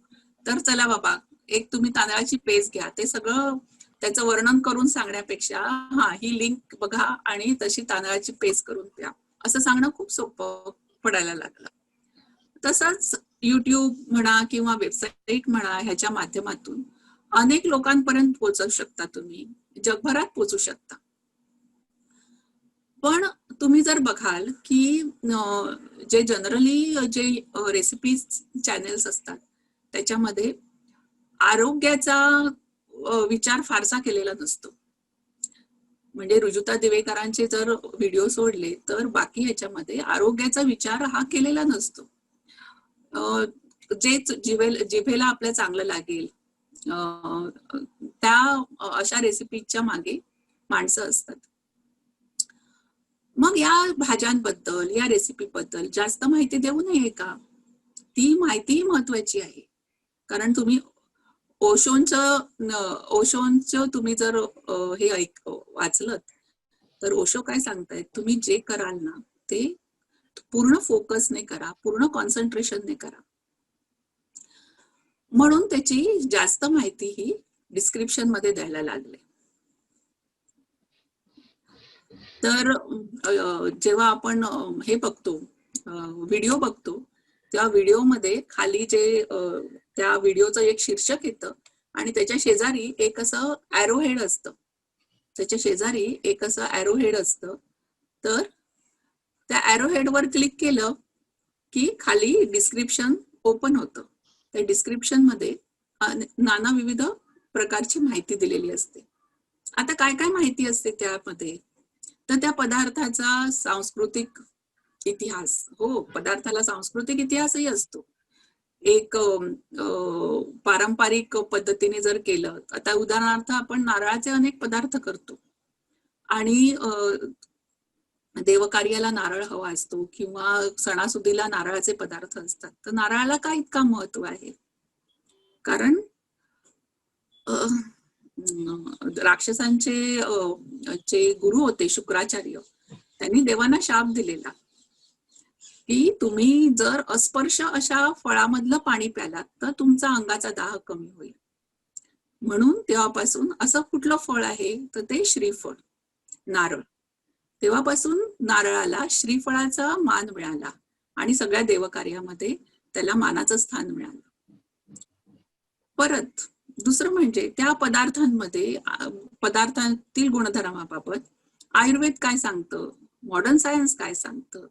तर चला बाबा एक तुम्ही तांदळाची पेस्ट घ्या, ते सगळं त्याचं वर्णन करून सांगण्यापेक्षा हा ही लिंक बघा आणि तशी तांदळाची पेस्ट करून प्या असं सांगणं खूप सोपं पडायला लागलं. तसंच युट्यूब म्हणा किंवा वेबसाईट म्हणा ह्याच्या माध्यमातून अनेक लोकांपर्यंत पोहोचू शकता, तुम्ही जगभरात पोहोचू शकता. पण तुम्ही जर बघाल की जे जनरली जे रेसिपी चॅनेल्स असतात त्याच्यामध्ये आरोग्याचा विचार फारसा केलेला नसतो. म्हणजे रुजुता दिवेकरांचे जर व्हिडिओ सोडले तर बाकी ह्याच्यामध्ये आरोग्याचा विचार हा केलेला नसतो. जे जिभेला आपल्या चांगलं लागेल त्या अशा रेसिपीच्या मागे माणसं असतात. मग या भाज्यांबद्दल या रेसिपीबद्दल जास्त माहिती देऊ नये का? ती माहिती महत्वाची आहे. कारण तुम्ही ओशोंचं तुम्ही जर हे वाचलं तर ओशो काय सांगतायत, तुम्ही जे कराल ना ते पूर्ण फोकसने करा, पूर्ण कॉन्सन्ट्रेशनने करा. म्हणून त्याची जास्त माहिती ही डिस्क्रिप्शन मध्ये द्यायला लागले. तर जेव्हा आपण हे बघतो व्हिडिओ बघतो त्या व्हिडिओमध्ये खाली जे त्या व्हिडिओचं एक शीर्षक येतं आणि त्याच्या शेजारी एक असं ॲरो हेड असतं. त्याच्या शेजारी एक असं ॲरो हेड असतं. तर त्या ॲरो हेडवर क्लिक केलं की खाली डिस्क्रिप्शन ओपन होतं. त्या डिस्क्रिप्शन मध्ये नाना विविध प्रकारची माहिती दिलेली असते. आता काय काय माहिती असते त्यामध्ये? तर त्या पदार्थाचा सांस्कृतिक इतिहास, हो पदार्थाला सांस्कृतिक इतिहासही असतो. एक पारंपरिक पद्धतीने जर केलं, आता उदाहरणार्थ आपण नारळाचे अनेक पदार्थ करतो आणि देवकार्याला नारळ हवा असतो किंवा सणासुदीला नारळाचे पदार्थ असतात. तर नारळाला का इतका महत्व आहे? कारण राक्षसांचे जे गुरु होते शुक्राचार्य, त्यांनी देवांना शाप दिलेला की तुम्ही जर अस्पर्श अशा फळामधलं पाणी प्यालात तर तुमचा अंगाचा दाह कमी होईल. म्हणून तेव्हापासून असं कुठलं फळ आहे तर ते श्रीफळ, नारळ. तेव्हापासून नारळाला श्रीफळाचा मान मिळाला आणि सगळ्या देवकार्यामध्ये त्याला मानाचं स्थान मिळालं. परत दुसरं म्हणजे त्या पदार्थातील गुणधर्माबाबत आयुर्वेद काय सांगतं, मॉडर्न सायन्स काय सांगतं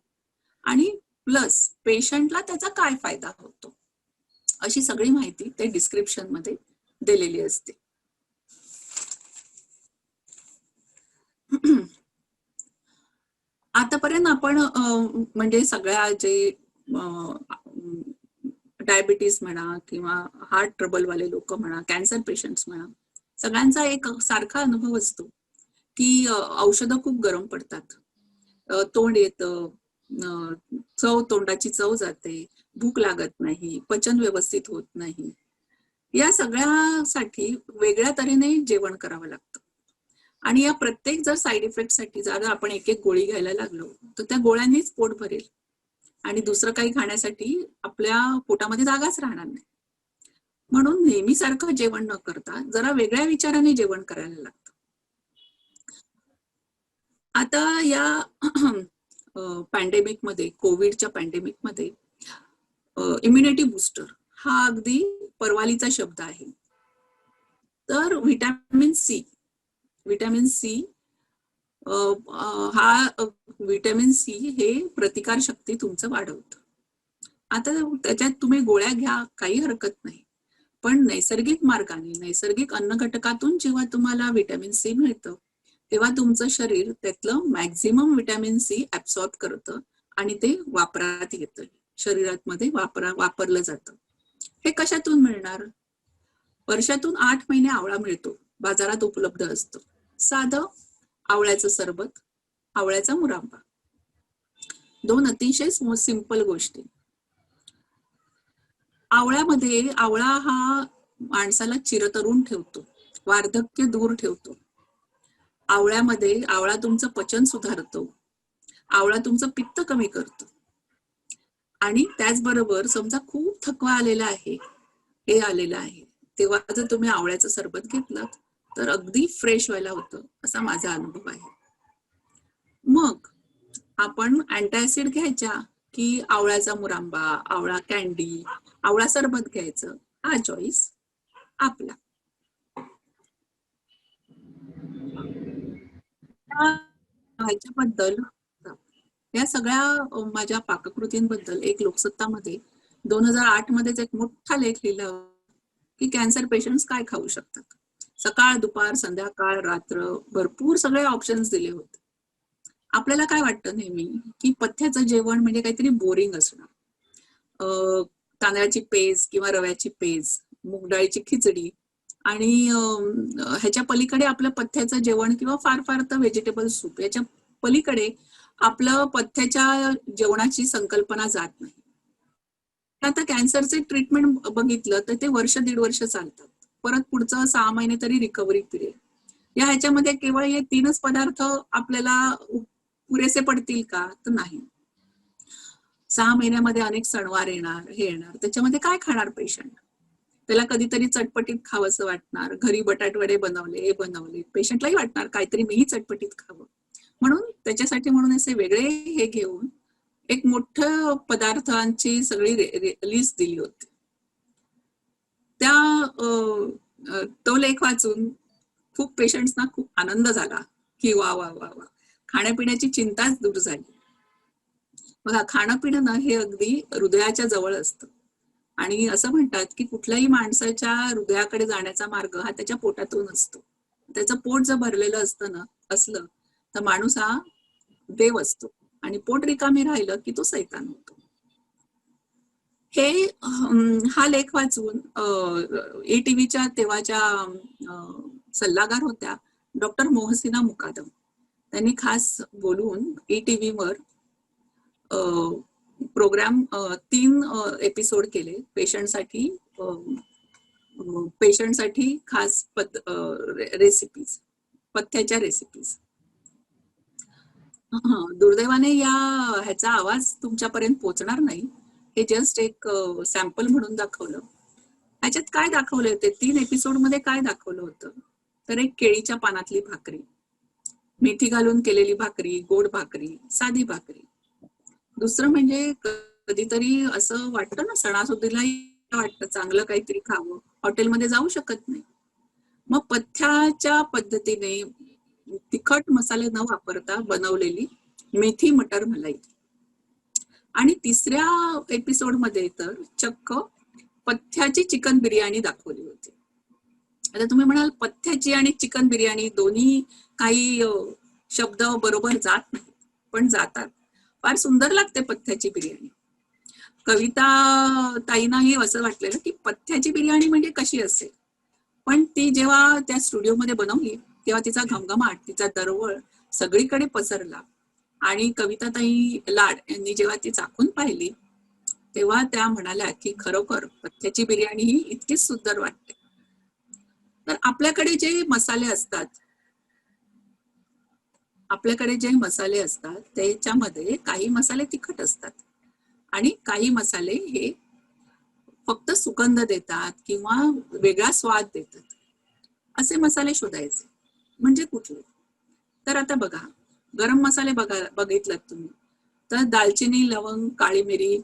आणि प्लस पेशंटला त्याचा काय फायदा होतो, अशी सगळी माहिती ते डिस्क्रिप्शन मध्ये दिलेली असते. आतापर्यंत आपण म्हणजे सगळ्या जे डायबिटीस म्हणा किंवा हार्ट ट्रबलवाले लोक म्हणा, कॅन्सर पेशंट्स म्हणा, सगळ्यांचा एक सारखा अनुभव असतो की औषधं खूप गरम पडतात, तोंड येतं, तोंडाची चव जाते, भूक लागत नाही, पचन व्यवस्थित होत नाही. या सगळ्यासाठी वेगळ्या तऱ्हेने जेवण करावं लागतं. आणि या प्रत्येक जर साईड इफेक्ट साठी जर आपण एक एक गोळी घ्यायला लागलो तर त्या गोळ्यांनीच पोट भरेल आणि दुसरं काही खाण्यासाठी आपल्या पोटामध्ये जागाच राहणार नाही. म्हणून नेहमीसारखं जेवण न करता जरा वेगळ्या विचाराने जेवण करायला लागतं. आता या पॅन्डेमिक मध्ये, कोविडच्या पॅन्डेमिक मध्ये इम्युनिटी बुस्टर हा अगदी परवालीचा शब्द आहे. तर व्हिटॅमिन सी व्हिटॅमिन सी हे प्रतिकार शक्ती तुमचं वाढवतं. आता त्याच्यात तुम्ही गोळ्या घ्या, काही हरकत नाही, पण नैसर्गिक मार्गाने, नैसर्गिक अन्न घटकातून जेव्हा तुम्हाला व्हिटॅमिन सी मिळतं तेव्हा तुमचं शरीर त्यातलं मॅक्झिमम व्हिटॅमिन सी ऍब्सॉर्ब करतं आणि ते वापरात येतं, शरीरात मध्ये वापरलं जातं. हे कशातून मिळणार? वर्षातून 8 महिने आवळा मिळतो, बाजारात उपलब्ध असतो. साधं आवळ्याचं सरबत, आवळ्याचा मुरांबा, 2 अतिशय सिंपल गोष्टी. आवळा हा माणसाला चिरतरुण ठेवतो, वार्धक्य दूर ठेवतो. आवळा तुमचं पचन सुधारतो, आवळा तुमचं पित्त कमी करतो. आणि त्याचबरोबर समजा खूप थकवा आलेला आहे, हे आलेलं आहे, तेव्हा जर तुम्ही आवळ्याचं सरबत घेतलं तर अगदी फ्रेश व्हायला होतं, असा माझा अनुभव आहे. मग आपण अँटासिड घ्यायच्या की आवळ्याचा मुरांबा, आवळा कॅन्डी, आवळा सरबत घ्यायचं, हा चॉईस आपला. ह्याच्याबद्दल या सगळ्या माझ्या पाककृतींबद्दल एक लोकसत्तामध्ये 2008 मध्येच एक मोठा लेख लिहिला की कॅन्सर पेशंट्स काय खाऊ शकतात. सकाळ, दुपार, संध्याकाळ, रात्र भरपूर सगळे ऑप्शन्स दिले होते. आपल्याला काय वाटतं नेहमी की पथ्याचं जेवण म्हणजे काहीतरी बोरिंग असणार. तांदळाची पेज किंवा रव्याची पेज, मूग डाळीची खिचडी आणि ह्याच्या पलीकडे आपलं पथ्याचं जेवण किंवा फार फार तर व्हेजिटेबल सूप, याच्या पलीकडे आपलं पथ्याच्या जेवणाची संकल्पना जात नाही. आता कॅन्सरचे ट्रीटमेंट बघितलं तर ते वर्ष 1.5 वर्ष चालतात. परत पुढचं 6 महिने तरी रिकव्हरी पिरियड. या ह्याच्यामध्ये केवळ हे 3च पदार्थ आपल्याला पुरेसे पडतील का? तर नाही. 6 महिन्यामध्ये अनेक सणवार येणार, हे येणार, त्याच्यामध्ये काय खाणार पेशंट? त्याला कधीतरी चटपटीत खावंसं वाटणार, घरी बटाटवडे बनवले, हे बनवले, पेशंटलाही वाटणार काहीतरी मीही चटपटीत खावं. म्हणून त्याच्यासाठी म्हणून असे वेगळे हे घेऊन एक मोठं पदार्थांची सगळी लिस्ट दिली होती. तो लेख वाचून खूप पेशंट्सना खूप आनंद झाला की वा वा वा वा, खाण्यापिण्याची चिंताच दूर झाली. बघा, खाणं पिणं ना हे अगदी हृदयाच्या जवळ असतं आणि असं म्हणतात की कुठल्याही माणसाच्या हृदयाकडे जाण्याचा मार्ग हा त्याच्या पोटातून असतो. त्याचं पोट जर भरलेलं असलं तर माणूस हा देव असतो आणि पोट रिकामी राहिलं की तो सैतान होतो. हा लेख वाचून ATVच्या तेव्हाच्या सल्लागार होत्या डॉक्टर मोहसिना मुकादम, त्यांनी खास बोलून ATVवर प्रोग्राम 3 एपिसोड केले पेशंटसाठी खास रेसिपीज, पथ्याच्या रेसिपीज. दुर्दैवाने ह्याचा आवाज तुमच्यापर्यंत पोहोचणार नाही. हे जस्ट एक सॅम्पल म्हणून दाखवलं. ह्याच्यात काय दाखवले होते, 3 एपिसोड मध्ये काय दाखवलं होतं, तर एक केळीच्या पानातली भाकरी, मेथी घालून केलेली भाकरी, गोड भाकरी, साधी भाकरी. दुसरं म्हणजे कधीतरी असं वाटतं ना, सणासुदीलाही वाटतं चांगलं काहीतरी खावं, हॉटेलमध्ये जाऊ शकत नाही. मग पथ्याच्या पद्धतीने तिखट मसाले न वापरता बनवलेली मेथी मटर मलाई. आणि 3ऱ्या एपिसोड मध्ये तर चक्क पथ्याची चिकन बिर्याणी दाखवली होती. आता तुम्ही म्हणाल पथ्याची आणि चिकन बिर्याणी दोन्ही काही शब्द बरोबर जात नाही, पण जातात. फार सुंदर लागते पथ्याची बिर्याणी. कविता ताईंनाही असं वाटलेलं की पथ्याची बिर्याणी म्हणजे कशी असेल, पण ती जेव्हा त्या स्टुडिओमध्ये बनवली तेव्हा तिचा घमघमाट, तिचा दरवळ सगळीकडे पसरला. आणि कविताताई लाड यांनी जेव्हा ती चाखून पाहिली तेव्हा त्या म्हणाल्या की खरोखर पथ्याची बिर्याणी ही इतकीच सुंदर वाटते. तर आपल्याकडे जे मसाले असतात त्याच्यामध्ये काही मसाले तिखट असतात आणि काही मसाले हे फक्त सुगंध देतात किंवा वेगळा स्वाद देतात. असे मसाले शोधायचे. म्हणजे कुठले? तर आता बघा, गरम मसाले बघितलात तुम्ही तर दालचिनी, लवंग, काळी मिरी,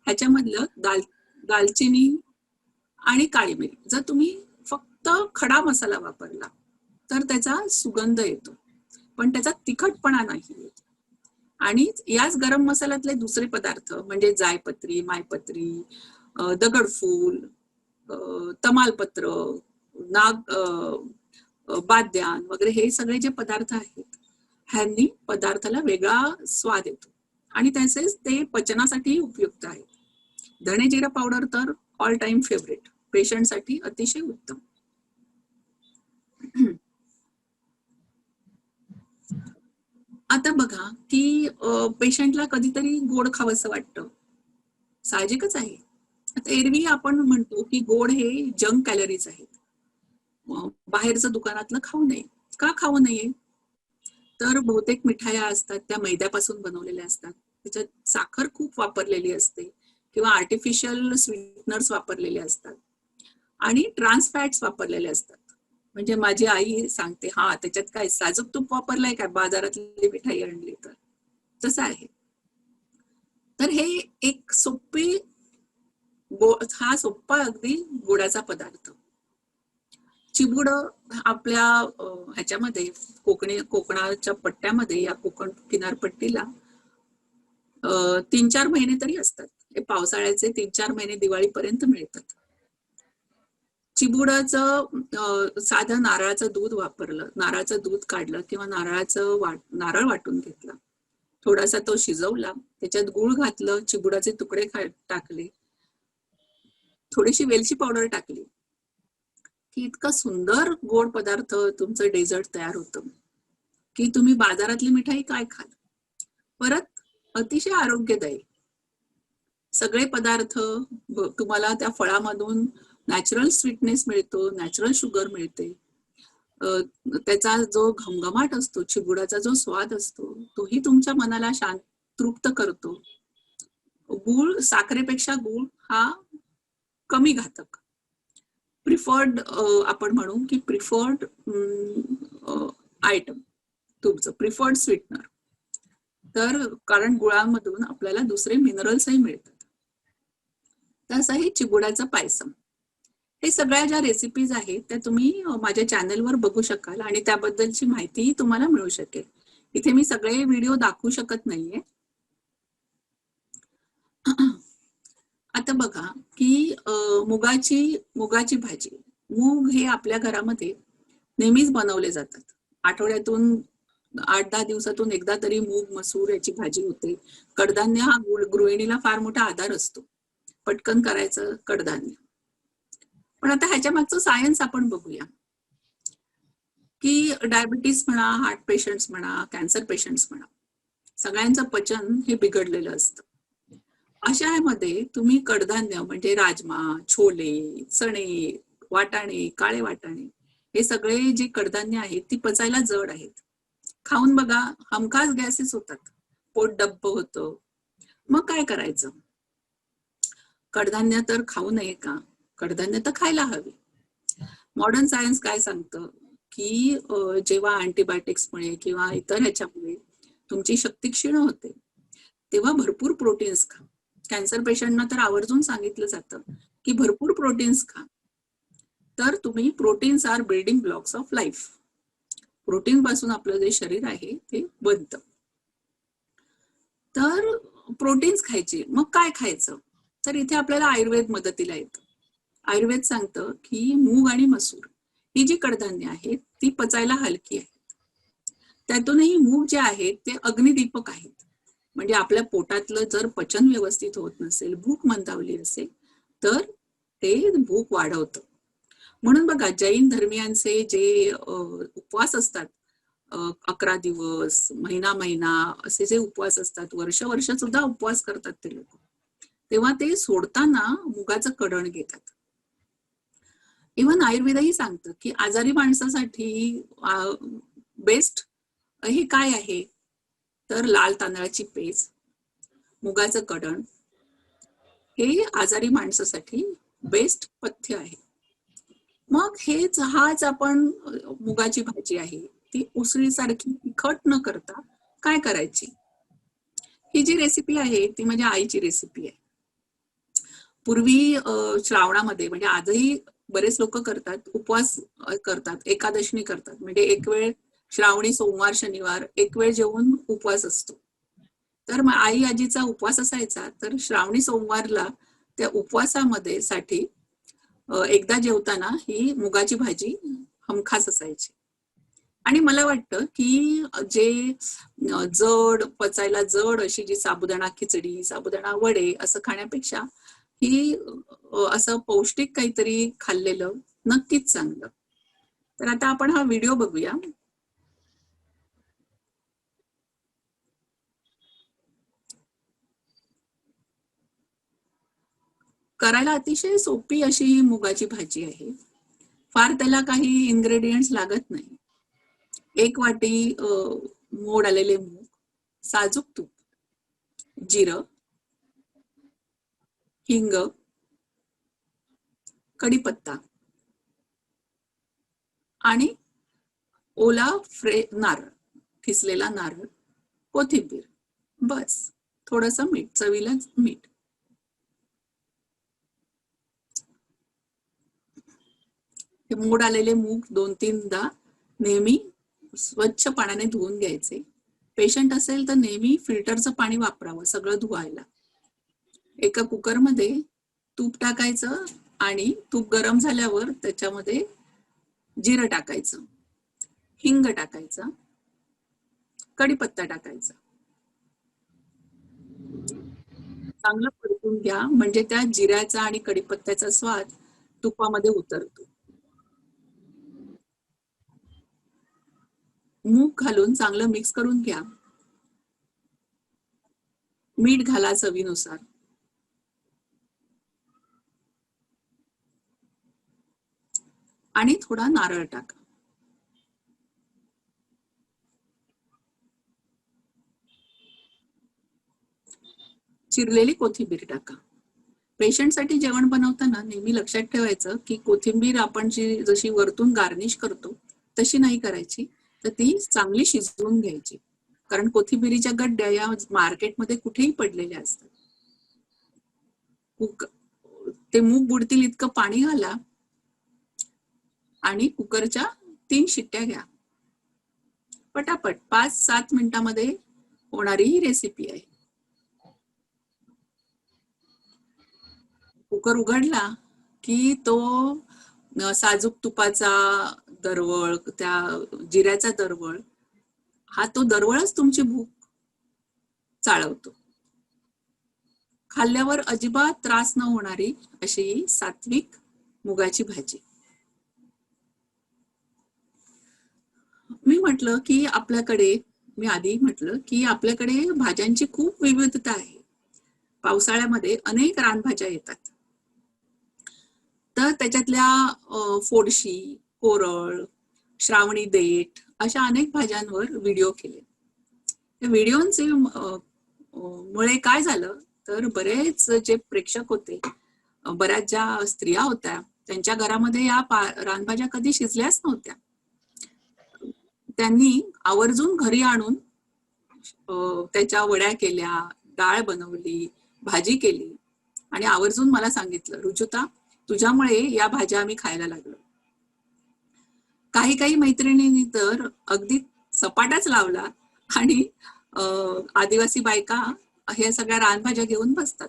ह्याच्यामधलं दालचिनी आणि काळी मिरी जर तुम्ही फक्त खडा मसाला वापरला तर त्याचा सुगंध येतो, पण त्याचा तिखटपणा नाही येत. आणि याच गरम मसाल्यातले दुसरे पदार्थ म्हणजे जायपत्री, मायपत्री, दगडफूल, तमालपत्र, बाद्यान वगैरे हे सगळे जे पदार्थ आहेत ह्यांनी पदार्थाला वेगळा स्वाद येतो आणि तसेच ते पचनासाठी उपयुक्त आहेत. धणे जिरा पावडर तर ऑल टाइम फेवरेट, पेशंटसाठी अतिशय उत्तम. आता बघा की पेशंटला कधीतरी गोड खावंसं वाटतं, साहजिकच आहे. आता एरवी आपण म्हणतो की गोड हे जंक कॅलरीज आहेत, बाहेरचं दुकानातलं खाऊ नये. का खाऊ नये? तर बहुतेक मिठाया असतात त्या मैद्यापासून बनवलेल्या असतात, त्याच्यात साखर खूप वापरलेली असते किंवा आर्टिफिशियल स्वीटनर्स वापरलेले असतात आणि ट्रान्स फॅट्स वापरलेले असतात. म्हणजे माझी आई सांगते, हा त्याच्यात काय साजूक तूप वापरलंय काय, बाजारातली मिठाई आणली तर, तसं आहे. तर हे एक हा सोप्पा अगदी गोडाचा पदार्थ. चिबुड आपल्या ह्याच्यामध्ये कोकणाच्या पट्ट्यामध्ये, या कोकण किनारपट्टीला 3-4 महिने तरी असतात. हे पावसाळ्याचे 3-4 महिने दिवाळीपर्यंत मिळतात. चिबुडाचं साधं नारळाचं दूध वापरलं, नारळाचं दूध काढलं किंवा नारळ वाटून घेतला, थोडासा तो शिजवला, त्याच्यात गूळ घातलं, चिबुडाचे तुकडे टाकले, थोडीशी वेलची पावडर टाकली की इतका सुंदर गोड पदार्थ तुमचं डेझर्ट तयार होतं की तुम्ही बाजारातली मिठाई काय खाल. परत अतिशय आरोग्यदायी सगळे पदार्थ तुम्हाला त्या फळामधून नॅचरल स्वीटनेस मिळतो, नॅचरल शुगर मिळते. त्याचा जो घमघमाट असतो, चिबुडाचा जो स्वाद असतो, तोही तुमच्या मनाला तृप्त करतो. गूळ, साखरेपेक्षा गूळ हा कमी घातक, प्रिफर्ड आपण म्हणू की प्रिफर्ड आयटम, तुमचं प्रिफर्ड स्वीटनर. तर कारण गुळामधून आपल्याला दुसरे मिनरल्सही मिळतात. तसंही चिबुडाचं पायसम. हे सगळ्या ज्या रेसिपीज आहेत त्या तुम्ही माझ्या चॅनलवर बघू शकाल आणि त्याबद्दलची माहितीही तुम्हाला मिळू शकेल. इथे मी सगळे व्हिडिओ दाखवू शकत नाहीये. आता बघा की मुगाची भाजी. मूग हे आपल्या घरामध्ये नेहमीच बनवले जातात. आठवड्यातून 8-10 दिवसातून एकदा तरी मूग, मसूर याची भाजी होते. कडधान्य हा गृहिणीला फार मोठा आधार असतो. पटकन करायचं कडधान्य. पण आता ह्याच्या मागचं सायन्स आपण बघूया की डायबिटीस म्हणा, हार्ट पेशंट्स म्हणा, कॅन्सर पेशंट्स म्हणा, सगळ्यांचं पचन हे बिघडलेलं असतं. अशामध्ये तुम्ही कडधान्य म्हणजे राजमा, छोले, चणे, वाटाणे, काळे वाटाणे, हे सगळे जे कडधान्य आहेत ती पचायला जड आहेत. खाऊन बघा, हमखास गॅसेस होतात, पोट डब्ब होतं. मग काय करायचं? कडधान्य तर खाऊ नये का? कडधान्य तर खायला हवी. मॉडर्न सायन्स काय सांगतं की जेव्हा अँटीबायोटिक्समुळे किंवा इतर ह्याच्यामुळे तुमची शक्ती क्षीण होते, तेव्हा भरपूर प्रोटीन्स खा. कॅन्सर पेशंटना तर आवर्जून सांगितलं जातं की भरपूर प्रोटीन्स खा. तर तुम्ही, proteins are building blocks of life. Protein पासून आपलं जे शरीर आहे ते बनतं. तर प्रोटीन्स खायचे. मग काय खायचं? तर इथे आपल्याला आयुर्वेद मदतीला येतं. आयुर्वेद सांगतं की मूग आणि मसूर ही जी कडधान्य आहेत ती पचायला हलकी आहेत. त्यातूनही मूग जे आहेत ते अग्निदीपक आहेत. म्हणजे आपल्या पोटातलं जर पचन व्यवस्थित होत नसेल, भूक मंदावली असेल, तर ते भूक वाढवतं. म्हणून बघा, जैन धर्मियांचे जे उपवास असतात, 11 दिवस, महिना असे जे उपवास असतात, वर्ष सुद्धा उपवास करतात ते लोक, तेव्हा ते सोडताना मुगाचं कडण घेतात. इव्हन आयुर्वेदही सांगतं की आजारी माणसासाठी बेस्ट हे काय आहे, तर लाल तांदळाची पेज, मुगाचं कडण हे आजारी माणसासाठी बेस्ट पथ्य आहे. मग हाच आपण मुगाची भाजी आहे ती उसळीसारखी तिखट न करता काय करायची? ही जी रेसिपी आहे ती माझ्या आईची रेसिपी आहे. पूर्वी श्रावणामध्ये, म्हणजे आजही बरेच लोक करतात, उपवास करतात, एकादशनी करतात. म्हणजे एक वेळ श्रावणी सोमवार, शनिवार एक वेळ जेवून उपवास असतो. तर आई आजीचा उपवास असायचा, तर श्रावणी सोमवारला त्या उपवासामध्ये साठी एकदा जेवताना ही मुगाची भाजी हमखास असायची. आणि मला वाटतं की जे पचायला जड अशी जी साबुदाणा खिचडी, साबुदाणा वडे असं खाण्यापेक्षा ही असं पौष्टिक काहीतरी खाल्लेलं नक्कीच चांगलं. तर आता आपण हा व्हिडिओ बघूया. करायला अतिशय सोपी अशी ही मुगाची भाजी आहे. फार त्याला काही इन्ग्रेडियंट्स लागत नाही. 1 वाटी मोड आलेले मूग, साजूक तूप, जिरं, हिंग, कढीपत्ता आणि ओला नारळ, किसलेला नारळ, कोथिंबीर, बस. थोडंसं मीठ, चवीला मीठ. हे मोड आलेले मूग 2-3दा नेहमी स्वच्छ पाण्याने धुवून घ्यायचे. पेशंट असेल तर नेहमी फिल्टरचं पाणी वापरावं सगळं धुवायला. एका कुकरमध्ये तूप टाकायचं आणि तूप गरम झाल्यावर त्याच्यामध्ये जिरं टाकायचं, हिंग टाकायचा, कढीपत्ता टाकायचा. चांगलं परतून घ्या, म्हणजे त्या जिऱ्याचा आणि कढीपत्त्याचा स्वाद तुपामध्ये उतरतो. मूग घालून चांगलं मिक्स करून घ्या. मीठ घाला चवीनुसार. आणि थोडा नारळ टाका. चिरलेली कोथिंबीर टाका. पेशंटसाठी जेवण बनवताना नेहमी लक्षात ठेवायचं की कोथिंबीर आपण जशी वरतून गार्निश करतो तशी नाही करायची, तर ती चांगली शिजवून घ्यायची. कारण कोथिंबीरीच्या गड्ड्या या मार्केटमध्ये कुठेही पडलेल्या असतात. ते मूग बुडतील इतकं पाणी घाला आणि कुकरच्या 3 शिट्ट्या घ्या. पटापट 5-7 मिनिटांमध्ये होणारी ही रेसिपी आहे. कुकर उघडला की तो साजूक तुपाचा दरवळ, त्या जिऱ्याचा दरवळ, हा तो दरवळच तुमची भूक चाळवतो. खाल्ल्यावर अजिबात त्रास न होणारी अशी सात्विक मुगाची भाजी. मी आधी म्हटलं की आपल्याकडे भाज्यांची खूप विविधता आहे. पावसाळ्यामध्ये अनेक रानभाज्या येतात. तर त्याच्यातल्या फोडशी, कोरळ, श्रावणी देठ अशा अनेक भाज्यांवर व्हिडिओ केले. त्या व्हिडिओंचे मुळे काय झालं तर बरेच जे प्रेक्षक होते, बऱ्याच ज्या स्त्रिया होत्या, त्यांच्या घरामध्ये या रानभाज्या कधी शिजल्याच नव्हत्या. त्यांनी आवर्जून घरी आणून त्याच्या वड्या केल्या, डाळ बनवली, भाजी केली आणि आवर्जून मला सांगितलं, रुजुता तुझ्यामुळे या भाज्या आम्ही खायला लागलो. काही मैत्रिणींनी तर अगदी सपाटाच लावला आणि आदिवासी बायका हे सगळ्या रानभाज्या घेऊन बसतात.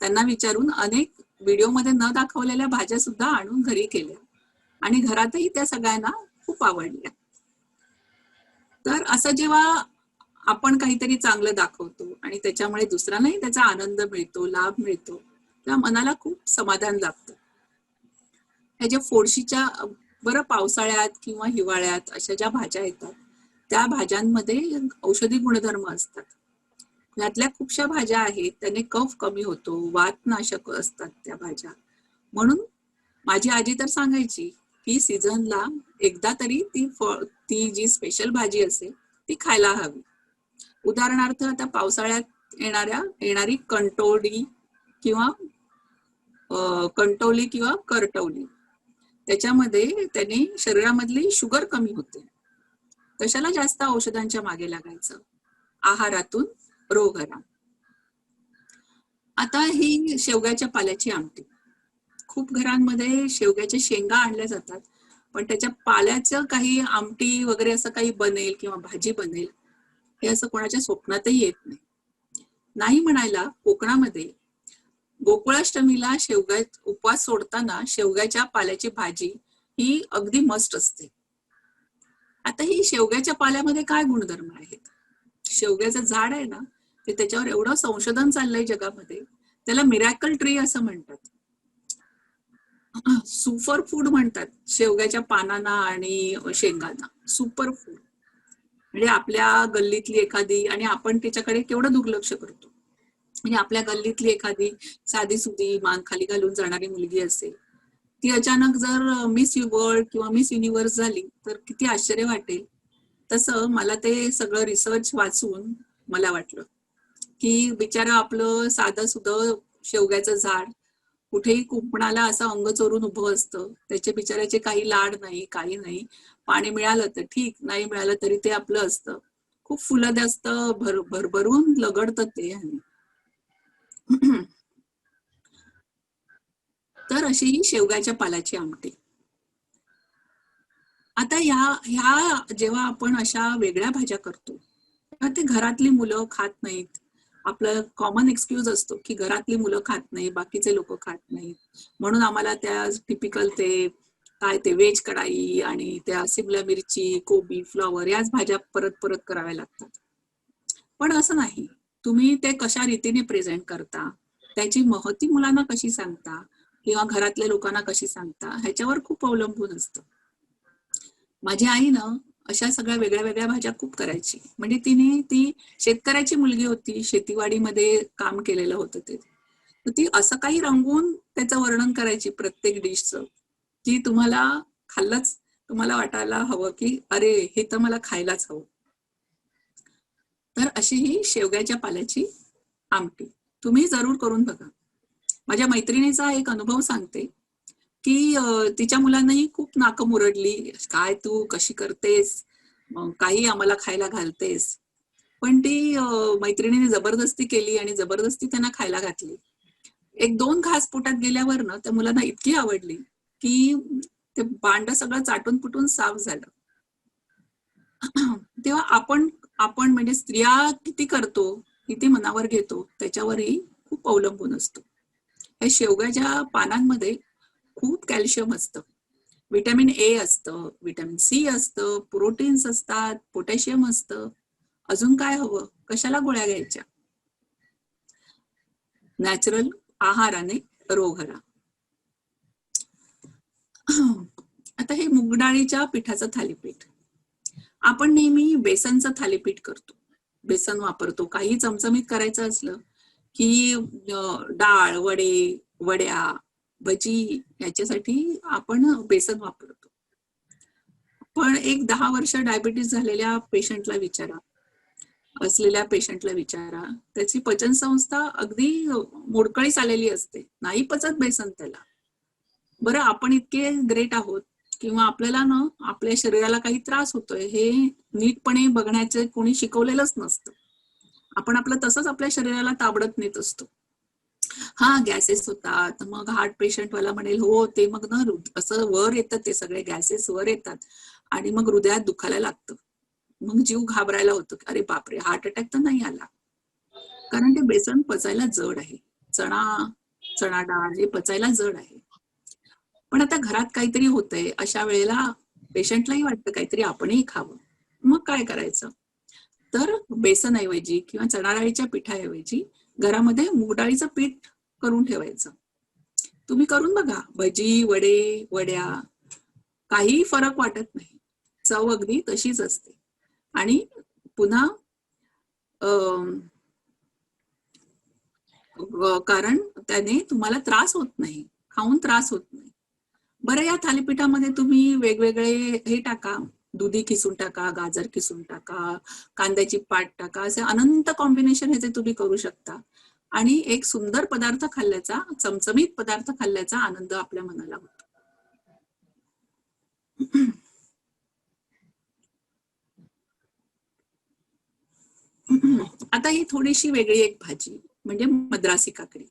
त्यांना विचारून अनेक व्हिडिओमध्ये न दाखवलेल्या भाज्या सुद्धा आणून घरी केल्या आणि घरातही त्या सगळ्यांना खूप आवडल्या. तर असं जेव्हा आपण काहीतरी चांगलं दाखवतो आणि त्याच्यामुळे दुसऱ्यांनाही त्याचा आनंद मिळतो, लाभ मिळतो, तेव्हा मनाला खूप समाधान लाभतं. ह्या ज्या फोडशीच्या, बरं पावसाळ्यात किंवा हिवाळ्यात अशा ज्या भाज्या येतात त्या भाज्यांमध्ये औषधी गुणधर्म असतात. यातल्या खूपशा भाज्या आहेत त्याने कफ कमी होतो, वातनाशक असतात त्या भाज्या. म्हणून माझी आजी तर सांगायची की सीझनला एकदा तरी ती जी स्पेशल भाजी असेल ती खायला हवी. उदाहरणार्थ आता पावसाळ्यात येणारी कंटोली किंवा करटवली, त्याच्यामध्ये त्याने शरीरामधली शुगर कमी होते. कशाला जास्त औषधांच्या मागे लागायचं, आहारातून रोग हरा. आता ही शेवग्याच्या पाल्याची आमटी. खूप घरांमध्ये शेवग्याच्या शेंगा आणल्या जातात, पण त्याच्या पाल्याचं काही आमटी वगैरे असं काही बनेल किंवा भाजी बनेल हे असं कोणाच्या स्वप्नातही येत नाही. नाही म्हणायला कोकणामध्ये गोकुळाष्टमीला उपवास सोडताना शेवग्याच्या पाल्याची भाजी ही अगदी मस्ट असते. आता ही शेवग्याच्या पाल्यामध्ये काय गुणधर्म आहेत? शेवग्याचं झाड आहे ना, ते त्याच्यावर एवढं संशोधन चाललंय जगामध्ये, त्याला मिरॅकल ट्री असं म्हणतात. सुपर फूड म्हणतात शेवग्याच्या पानांना आणि शेंगांना. सुपर फूड म्हणजे आपल्या गल्लीतली एखादी, आणि आपण त्याच्याकडे केवढं दुर्लक्ष करतो, म्हणजे आपल्या गल्लीतली एखादी साधी सुधी मान खाली घालून जाणारी मुलगी असेल, ती अचानक जर मिस वर्ल्ड किंवा मिस युनिव्हर्स झाली तर किती आश्चर्य वाटेल. तसं मला ते सगळं रिसर्च वाचून मला वाटलं की बिचारा आपलं साधं सुधं शेवग्याचं झाड कुठेही कुंपणाला असं अंग चोरून उभं असतं, त्याच्या बिचाराचे काही लाड नाही, काही नाही. पाणी मिळालं तर ठीक, नाही मिळालं तरी ते आपलं असतं. खूप फुलं असतं, भरभरून लगडतं ते. आणि तर अशी ही शेवग्याच्या पाल्याची आमटी. आता ह्या जेव्हा आपण अशा वेगळ्या भाज्या करतो, तेव्हा ते घरातली मुलं खात नाहीत. आपलं कॉमन एक्सक्यूज असतो की घरातली मुलं खात नाही, बाकीचे लोक खात नाहीत, म्हणून आम्हाला त्या टिपिकल ते काय ते व्हेज कढाई आणि त्या सिमला मिरची, कोबी, फ्लॉवर याच भाज्या परत परत कराव्या लागतात. पण असं नाही. तुम्ही ते कशा रीतीने प्रेझेंट करता, त्याची महती मुलांना कशी सांगता किंवा घरातल्या लोकांना कशी सांगता, ह्याच्यावर खूप अवलंबून असतं. माझी आई ना अशा सगळ्या वेगळ्या वेगळ्या भाज्या खूप करायची. म्हणजे ती शेतकऱ्याची मुलगी होती, शेतीवाडीमध्ये काम केलेलं होतं ते. तर ती असं काही रंगवून त्याचं वर्णन करायची प्रत्येक डिशचं, की तुम्हाला खाल्लंच तुम्हाला वाटायला हवं की अरे हे तर मला खायलाच हवं. तर अशी ही शेवग्याच्या पाल्याची आमटी तुम्ही जरूर करून बघा. माझ्या मैत्रिणीचा एक अनुभव सांगते की तिच्या मुलांनाही खूप नाकं मुरडली, काय तू कशी करतेस, काही आम्हाला खायला घालतेस. पण ती मैत्रिणीने जबरदस्ती केली आणि जबरदस्ती त्यांना खायला घातली. 1-2 घास पोटात गेल्यावर ना त्या मुलांना इतकी आवडली की ते भांड सगळं चाटून पुटून साफ झालं. तेव्हा आपण म्हणजे स्त्रिया किती करतो, किती मनावर घेतो, त्याच्यावरही खूप अवलंबून असतो. या शेवग्याच्या पानांमध्ये खूप कॅल्शियम असतं, व्हिटॅमिन ए असतं, व्हिटॅमिन सी असतं, प्रोटीन्स असतात, पोटॅशियम असतं. अजून काय हवं, कशाला गोळ्या घ्यायच्या. नॅचरल आहाराने रोग हरा. आता हे मुगडाळीच्या पिठाचं थालीपीठ. आपण नेहमी बेसनचं थालीपीठ करतो, बेसन वापरतो. काही चमचमीत करायचं असलं की डाळ, वड्या, भजी याच्यासाठी आपण बेसन वापरतो. पण एक 10 वर्ष डायबिटीस झालेल्या पेशंटला विचारा, त्याची पचनसंस्था अगदी मोडकळीस आलेली असते, नाही पचत बेसन त्याला. बरं आपण इतके ग्रेट आहोत किंवा आपल्याला ना आपल्या शरीराला काही त्रास होतोय हे नीटपणे बघण्याचे कोणी शिकवलेलंच नसतं. आपण आपलं तसंच आपल्या शरीराला ताबडत नेत असतो. हा गॅसेस होतात, मग हार्ट पेशंट वाला म्हणेल हो ते मग ना असं वर येतं, ते सगळे गॅसेस वर येतात आणि मग हृदयात दुखायला लागतं. मग जीव घाबरायला होतो, अरे बापरे हार्ट अटॅक तर नाही आला. कारण ते बेसन पचायला जड आहे, चणा डाळ हे पचायला जड आहे. पण आता घरात काहीतरी होतंय, अशा वेळेला पेशंटलाही वाटतं काहीतरी आपणही खावं. मग काय करायचं, तर बेसनऐवजी किंवा चणा डाळीच्या पिठाऐवजी घरामध्ये मूग डाळीचं पीठ करून ठेवायचं. तुम्ही करून बघा, भजी, वड्या, काही फरक वाटत नाही, चव अगदी तशीच असते. आणि पुन्हा कारण त्याने तुम्हाला त्रास होत नाही, खाऊन त्रास होत नाही. बरं या थालीपीठामध्ये तुम्ही वेगवेगळे हे टाका, दुधी किसून टाका, गाजर किसून टाका, कांद्याची पात टाका, असे अनंत कॉम्बिनेशन ह्याचे तुम्ही करू शकता आणि एक सुंदर पदार्थ खाल्ल्याचा, चमचमीत पदार्थ खाल्ल्याचा आनंद आपल्या मनाला होतो. आता ही थोडीशी वेगळी एक भाजी म्हणजे मद्रासी काकडी.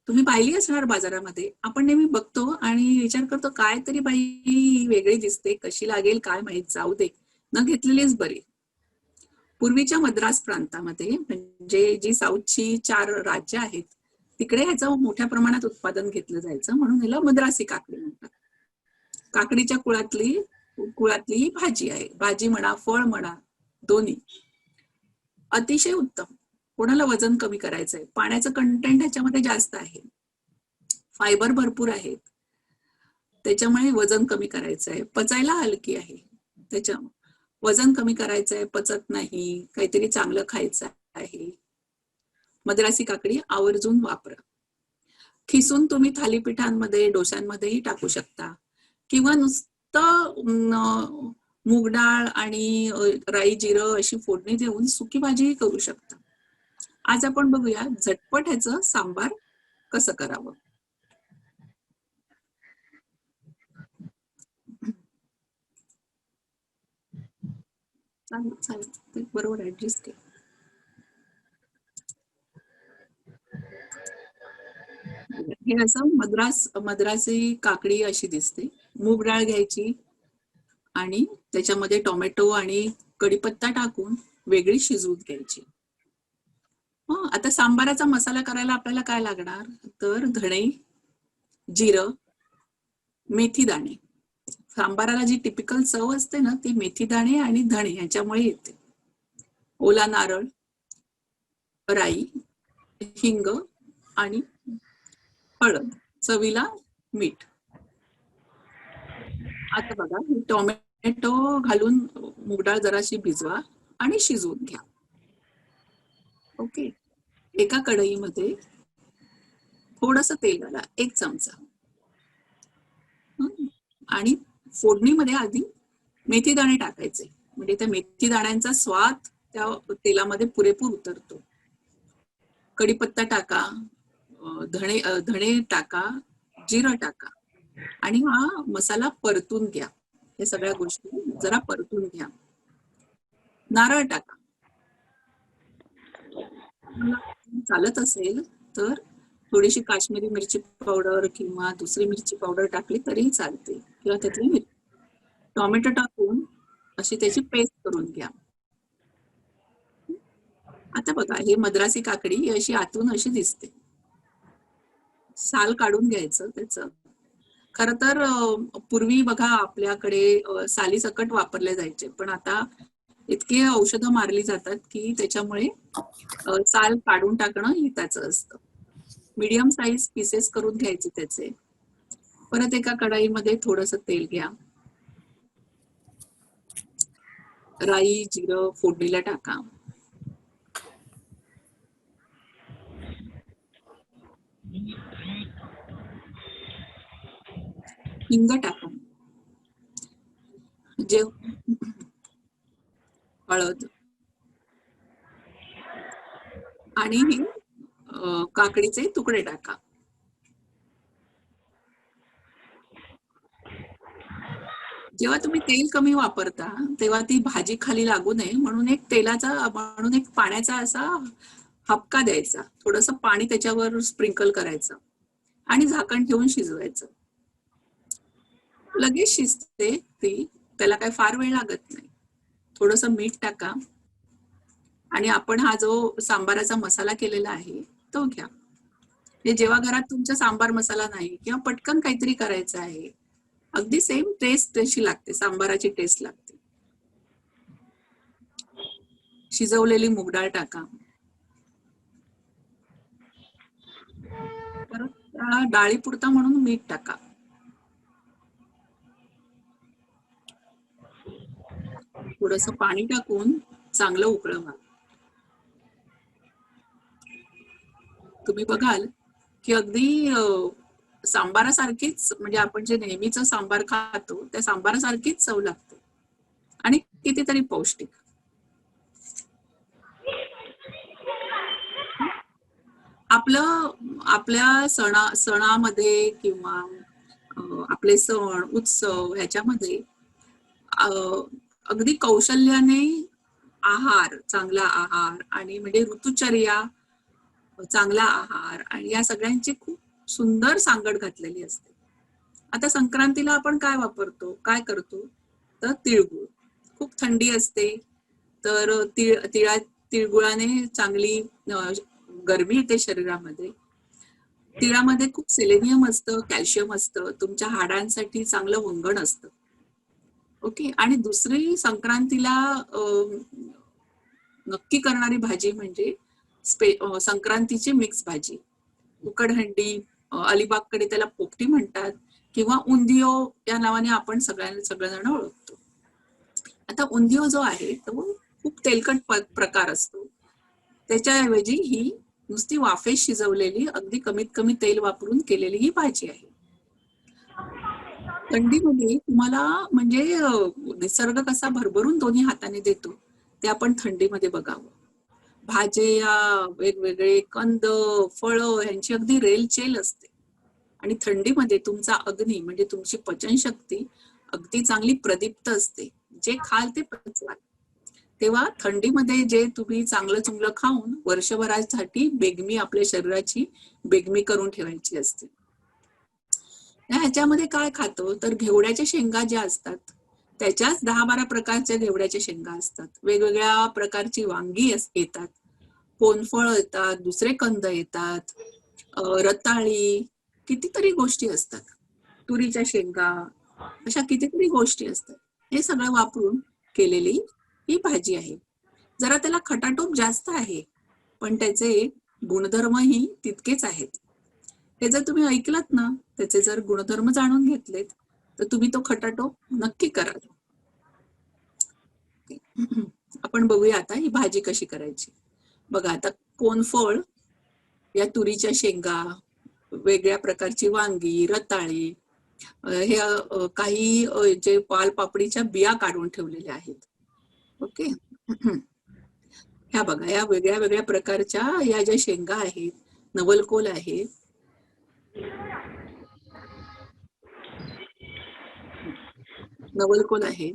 तुम्ही पाहिली असणार बाजारामध्ये, आपण नेहमी बघतो आणि विचार करतो काय तरी बाई वेगळी दिसते, कशी लागेल काय माहित, जाऊ दे, न घेतलेलीच बरी. पूर्वीच्या मद्रास प्रांतामध्ये म्हणजे जी साऊथची 4 राज्य आहेत तिकडे ह्याचं मोठ्या प्रमाणात उत्पादन घेतलं जायचं, म्हणून याला मद्रासी काकडी म्हणतात. काकडीच्या कुळातली ही भाजी आहे. भाजी म्हणा, फळ म्हणा, दोन्ही अतिशय उत्तम. कोणाला वजन कमी करायचंय, पाण्याचं कंटेंट ह्याच्यामध्ये जास्त आहे, फायबर भरपूर आहेत, त्याच्यामुळे वजन कमी करायचंय, पचायला हलकी आहे, त्याच्या वजन कमी करायचंय, पचत नाही, काहीतरी चांगलं खायचं आहे, मद्रासी काकडी आवर्जून वापरा. खिसून तुम्ही थालीपीठांमध्ये, डोश्यांमध्येही टाकू शकता किंवा नुसतं मूग डाळ आणि राई जिरं अशी फोडणी देऊन सुकी भाजीही करू शकता. आज आपण बघूया झटपट ह्याचं सांबार कसं करावं. चालेल चालेल, ते बरोबर ऍडजस्ट केलं. हे असं मद्रासी काकडी अशी दिसते. मूग डाळ घ्यायची आणि त्याच्यामध्ये टोमॅटो आणि कढीपत्ता टाकून वेगळी शिजवून घ्यायची. आता सांबाराचा मसाला करायला आपल्याला काय लागणार, तर धणे, जिरं, मेथी दाणे. सांबाराला जी टिपिकल चव असते ना, ती मेथी दाणे आणि धणे ह्याच्यामुळे येते. ओला नारळ, राई, हिंग आणि हळद, चवीला मीठ. आता बघा, हे टोमॅटो घालून मूग डाळ जराशी भिजवा आणि शिजवून घ्या. ओके. एका कढईमध्ये थोडंसं तेल घाला, 1 चमचा. हं. आणि फोडणीमध्ये आधी मेथी दाणे टाकायचे, म्हणजे त्या मेथी दाण्यांचा स्वाद त्या तेलामध्ये पुरेपूर उतरतो. कढीपत्ता टाका, धणे टाका, जिरं टाका आणि हा मसाला परतून घ्या. हे सगळ्या गोष्टी जरा परतून घ्या. नारळ टाका. तुम्हाला चालत असेल तर थोडीशी काश्मीरी मिरची पावडर किंवा दुसरी मिरची पावडर टाकली तरीही चालते, किंवा त्यातली मिरची. टोमॅटो टाकून अशी त्याची पेस्ट करून घ्या. आता बघा, हे मद्रासी काकडी ही अशी आतून अशी दिसते. साल काढून घ्यायचं त्याचं. खर तर पूर्वी बघा आपल्याकडे सालीसकट वापरले जायचे, पण आता इतके औषधं मारली जातात की त्याच्यामुळे साल काढून टाकणं हिताचं असतं. मीडियम साईज पीसेस करून घ्यायचे त्याचे. परत एका कढाईमध्ये थोडंसं तेल घ्या. राई, जिरं फोडणीला टाका. हिंग टाका. जे हळद आणि हे काकडीचे तुकडे टाका. जेव्हा तुम्ही तेल कमी वापरता तेव्हा ती भाजी खाली लागू नये म्हणून एक पाण्याचा असा हबका द्यायचा. थोडंसं पाणी त्याच्यावर स्प्रिंकल करायचं आणि झाकण ठेवून शिजवायचं. लगेच शिजते ती, त्याला काय फार वेळ लागत नाही. थोडंसं मीठ टाका आणि आपण हा जो सांबाराचा मसाला केलेला आहे तो घ्या. हे जेव्हा घरात तुमचा सांबार मसाला नाही किंवा पटकन काहीतरी करायचं आहे, अगदी सेम टेस्ट तशी लागते, सांबाराची टेस्ट लागते. शिजवलेली मूग डाळ टाका. परत त्या डाळीपुरता म्हणून मीठ टाका. थोडंसं पाणी टाकून चांगलं उकळवा. तुम्ही बघाल की अगदी सांबारासारखीच, म्हणजे आपण जे नेहमीचं सांबार खातो त्या सांबारासारखीच चव लागते आणि कितीतरी पौष्टिक. आपल्या सणामध्ये किंवा आपले सण उत्सव ह्याच्यामध्ये अगदी कौशल्याने चांगला आहार आणि म्हणजे ऋतुचर्या, चांगला आहार आणि या सगळ्यांची खूप सुंदर सांगड घातलेली असते. आता संक्रांतीला आपण काय करतो, तर तिळगुळ. खूप थंडी असते तर तिळगुळाने चांगली गरमी येते शरीरामध्ये. तिळामध्ये खूप सेलेनियम असतं, कॅल्शियम असतं, तुमच्या हाडांसाठी चांगलं वंगण असतं. ओके. आणि दुसरी संक्रांतीला नक्की करणारी भाजी म्हणजे संक्रांतीची मिक्स भाजी, उकडहंडी, अलिबागकडे त्याला पोपटी म्हणतात किंवा उंदियो या नावाने आपण सगळेजण ओळखतो. आता उंदियो जो आहे तो खूप तेलकट प्रकार असतो. त्याच्याऐवजी ही नुसती वाफेत शिजवलेली, अगदी कमीत कमी तेल वापरून केलेली ही भाजी आहे. थंडीमध्ये तुम्हाला म्हणजे निसर्ग कसा भरभरून दोन्ही हाताने देतो ते आपण थंडीमध्ये बघावं. भाज्या, वेगवेगळे कंद, फळं ह्यांची अगदी रेलचेल असते आणि थंडीमध्ये तुमचा अग्नी म्हणजे तुमची पचनशक्ती अगदी चांगली प्रदीप्त असते. जे खाल ते पचवाल. तेव्हा थंडीमध्ये जे तुम्ही चांगलं चुंगलं खाऊन वर्षभरासाठी बेगमी आपल्या शरीराची बेगमी करून ठेवायची असते. ह्याच्यामध्ये काय खातो तर घेवड्याच्या शेंगा ज्या असतात त्याच्याच 10-12 प्रकारच्या घेवड्याच्या शेंगा असतात. वेगवेगळ्या प्रकारची वांगी येतात, कोनफळ येतात, दुसरे कंद येतात, रताळी, कितीतरी गोष्टी असतात. तुरीच्या शेंगा, अशा कितीतरी गोष्टी असतात. हे सगळं वापरून केलेली ही भाजी आहे. जरा त्याला खटाटोप जास्त आहे, पण त्याचे गुणधर्मही तितकेच आहेत. हे जर तुम्ही ऐकलात ना, त्याचे जर गुणधर्म जाणून घेतलेत, तर तुम्ही तो खटाटोप नक्की कराल. आपण बघूया आता ही भाजी कशी करायची. बघा आता कोनफळ, या तुरीच्या शेंगा, वेगळ्या प्रकारची वांगी, रताळी, हे काही जे वालपापडीच्या बिया काढून ठेवलेल्या आहेत. ओके. ह्या बघा, या वेगळ्या वेगळ्या प्रकारच्या या ज्या शेंगा आहेत, नवलकोल आहे, नवलकोल आहे.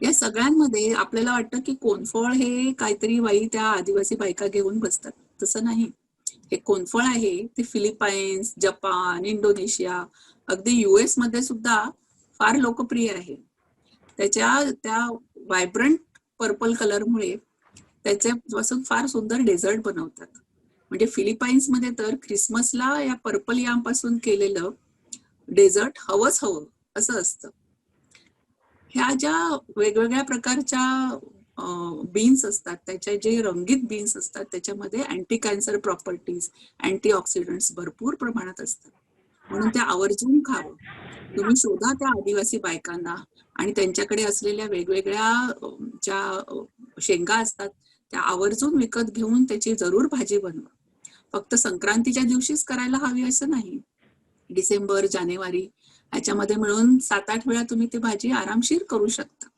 या सगळ्यांमध्ये आपल्याला वाटतं की कोनफळ हे काहीतरी बाई त्या आदिवासी बायका घेऊन बसतात. तसं नाही. हे कोनफळ आहे ते फिलिपाईन्स, जपान, इंडोनेशिया, अगदी US मध्ये सुद्धा फार लोकप्रिय आहे. त्या व्हायब्रंट पर्पल कलरमुळे त्याच्यापासून फार सुंदर डेझर्ट बनवतात. म्हणजे फिलिपाईन्स मध्ये तर ख्रिसमसला या पर्पल यामपासून केलेलं डेझर्ट हवंच हवं असं असतं. ह्या ज्या वेगवेगळ्या प्रकारच्या बीन्स असतात, त्याचे जे रंगीत बीन्स असतात त्याच्यामध्ये अँटी कॅन्सर प्रॉपर्टीज, अँटीऑक्सिडंट्स भरपूर प्रमाणात असतात. म्हणून त्या आवर्जून खावं. तुम्ही शोधा त्या आदिवासी बायकांना आणि त्यांच्याकडे असलेल्या वेगवेगळ्या ज्या शेंगा असतात त्या आवर्जून विकत घेऊन त्याची जरूर भाजी बनवा. फक्त संक्रांतीच्या दिवशीच करायला हवी असं नाही. डिसेंबर, जानेवारी ह्याच्यामध्ये मिळून 7-8 वेळा तुम्ही ती भाजी आरामशीर करू शकता.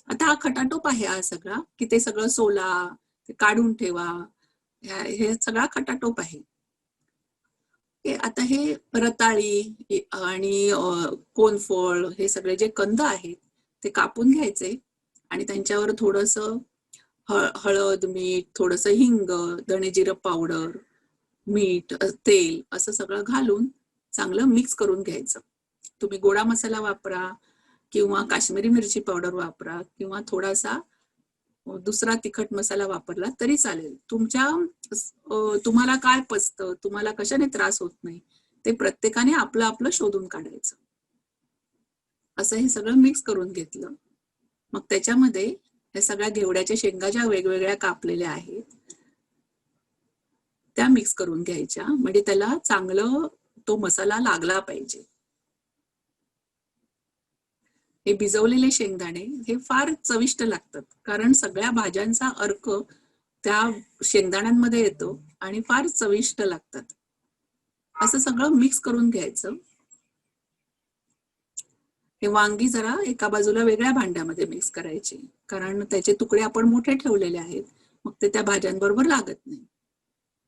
आता हा खटाटोप आहे हा सगळा, की ते सगळं सोला, ते काढून ठेवा, हे सगळा खटाटोप आहे. आता हे रताळी आणि कोनफळ, हे सगळे जे कंद आहेत ते कापून घ्यायचे आणि त्यांच्यावर थोडंसं हळद, मीठ, थोडंसं हिंग, धणे-जिरं पावडर, मीठ, तेल असं सगळं घालून चांगलं मिक्स करून घ्यायचं. तुम्ही गोडा मसाला वापरा किंवा काश्मीरी मिरची पावडर वापरा किंवा थोडासा दुसरा तिखट मसाला वापरला तरी चालेल. तुम्हाला काय पचतं, तुम्हाला कशाने त्रास होत नाही, ते प्रत्येकाने आपलं आपलं शोधून काढायचं. असं हे सगळं मिक्स करून घेतलं. मग त्याच्यामध्ये या सगळ्या घेवड्याच्या शेंगा ज्या वेगवेगळ्या कापलेल्या आहेत त्या मिक्स करून घ्यायच्या. म्हणजे त्याला चांगलं तो मसाला लागला पाहिजे. हे भिजवलेले शेंगदाणे हे फार चविष्ट लागतात, कारण सगळ्या भाज्यांचा अर्क त्या शेंगदाण्यांमध्ये येतो आणि फार चविष्ट लागतात. असं सगळं मिक्स करून घ्यायचं. हे वांगी जरा एका बाजूला वेगळ्या भांड्यामध्ये मिक्स करायचे, कारण त्याचे तुकडे आपण मोठे ठेवलेले आहेत, मग ते त्या भाज्यांबरोबर लागत नाही.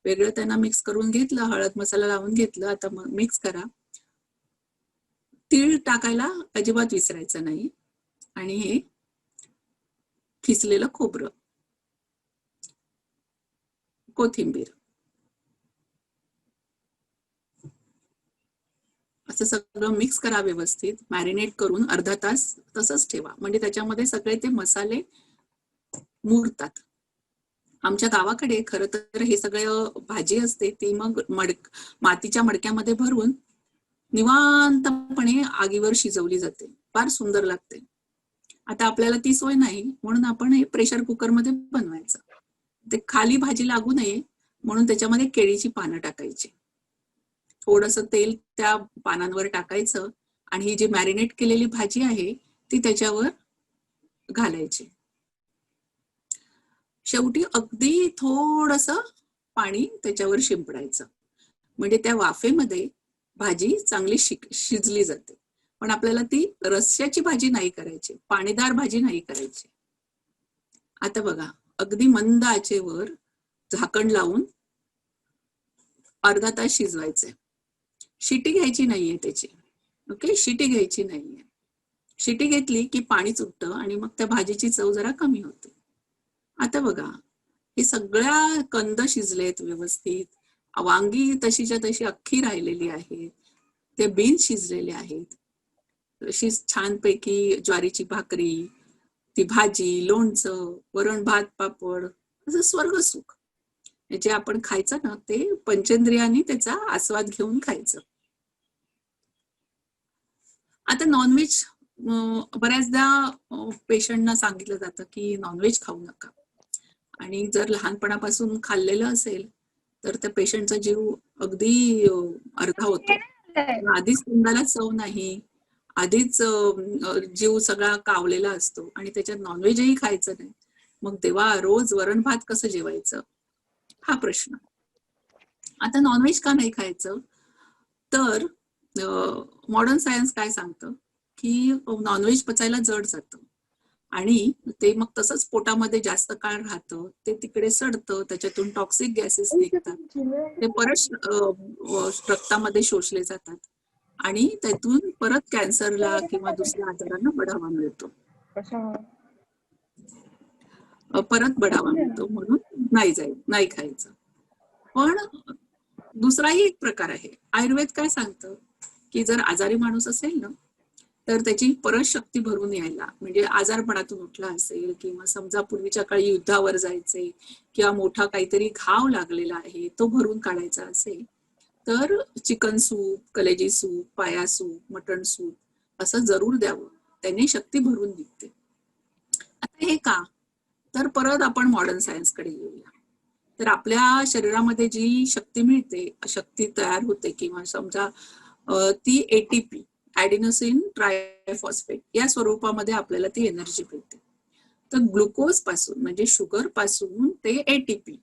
वेगळं त्यांना मिक्स करून घेतलं, हळद मसाला लावून घेतलं. आता मिक्स करा. तीळ टाकायला अजिबात विसरायचं नाही. आणि हे खिसलेलं खोबरं, कोथिंबीर, असं सगळं मिक्स करा व्यवस्थित. मॅरिनेट करून अर्धा तास तसंच ठेवा, म्हणजे त्याच्यामध्ये सगळे ते मसाले मुरतात. आमच्या गावाकडे खरं तर हे सगळं भाजी असते ती मग मातीच्या मडक्यामध्ये भरून निवांतपणे आगीवर शिजवली जाते. फार सुंदर लागते. आता आपल्याला ती सोय नाही, म्हणून आपण हे प्रेशर कुकर मध्ये बनवायचं. ते खाली भाजी लागू नये म्हणून त्याच्यामध्ये केळीची पानं टाकायची. थोडंसं तेल त्या पानांवर टाकायचं आणि ही जी मॅरिनेट केलेली भाजी आहे ती त्याच्यावर घालायची. शेवटी अगदी थोडंसं पाणी त्याच्यावर शिंपडायचं, म्हणजे त्या वाफेमध्ये भाजी चांगली शिजली जाते. पण आपल्याला ती रस्स्याची भाजी नाही करायची, पाणीदार भाजी नाही करायची. आता बघा, अगदी मंद आचेवर झाकण लावून अर्धा तास शिजवायचे. शिटी घ्यायची नाहीये त्याची. ओके, शिटी घ्यायची नाहीये. शिटी घेतली की पाणी सुटतं आणि मग त्या भाजीची चव जरा कमी होते. आता बघा, हे सगळ्या कंद शिजलेत व्यवस्थित, वांगी तशीच्या तशी अख्खी राहिलेली आहेत, ते बीन्स शिजलेले आहेत, अशी छानपैकी ज्वारीची भाकरी, ती भाजी, लोणचं, वरण भात, पापड, असं स्वर्गसुख. जे आपण खायचं ना ते पंचेंद्रियांनी त्याचा आस्वाद घेऊन खायचं. आता नॉनव्हेज बऱ्याचदा पेशंटना सांगितलं जातं की नॉनव्हेज खाऊ नका, आणि जर लहानपणापासून खाल्लेलं असेल तर त्या पेशंटचा जीव अगदी अर्धा होतो. आधीच तोंडाला चव नाही, आधीच जीव सगळा कावलेला असतो आणि त्याच्यात नॉनव्हेजही खायचं नाही, मग तेव्हा रोज वरण भात कसं जेवायचं, हा प्रश्न. आता नॉनव्हेज का नाही खायचं, तर मॉडर्न सायन्स काय सांगतं की नॉनव्हेज पचायला जड जातं आणि ते मग तसंच पोटामध्ये जास्त काळ राहतं, ते तिकडे सडतं, त्याच्यातून टॉक्सिक गॅसेस निघतात, ते परत रक्तामध्ये शोषले जातात आणि त्यातून परत कॅन्सरला किंवा दुसऱ्या आजारांना बढावा मिळतो, बढावा मिळतो. म्हणून नाही खायचं. पण दुसराही एक प्रकार आहे. आयुर्वेद काय सांगतं की जर आजारी माणूस असेल ना तर त्याची परत शक्ती भरून यायला, म्हणजे आजारपणातून उठला असेल किंवा समजा पूर्वीच्या काळी युद्धावर जायचे किंवा मोठा काहीतरी घाव लागलेला आहे तो भरून काढायचा असेल तर चिकन सूप, कलेजी सूप, पाया सूप, मटण सूप असं जरूर द्यावं, त्यांनी शक्ती भरून निघते. आता हे का, तर परत आपण मॉडर्न सायन्सकडे येऊया. तर आपल्या शरीरामध्ये जी शक्ती मिळते, शक्ती तयार होते किंवा समजा ती एटीपी, ऍडिनोसिन ट्रायफॉस्फेट या स्वरूपामध्ये आपल्याला ती एनर्जी मिळते. तर ग्लुकोज पासून म्हणजे शुगर पासून ते एटीपी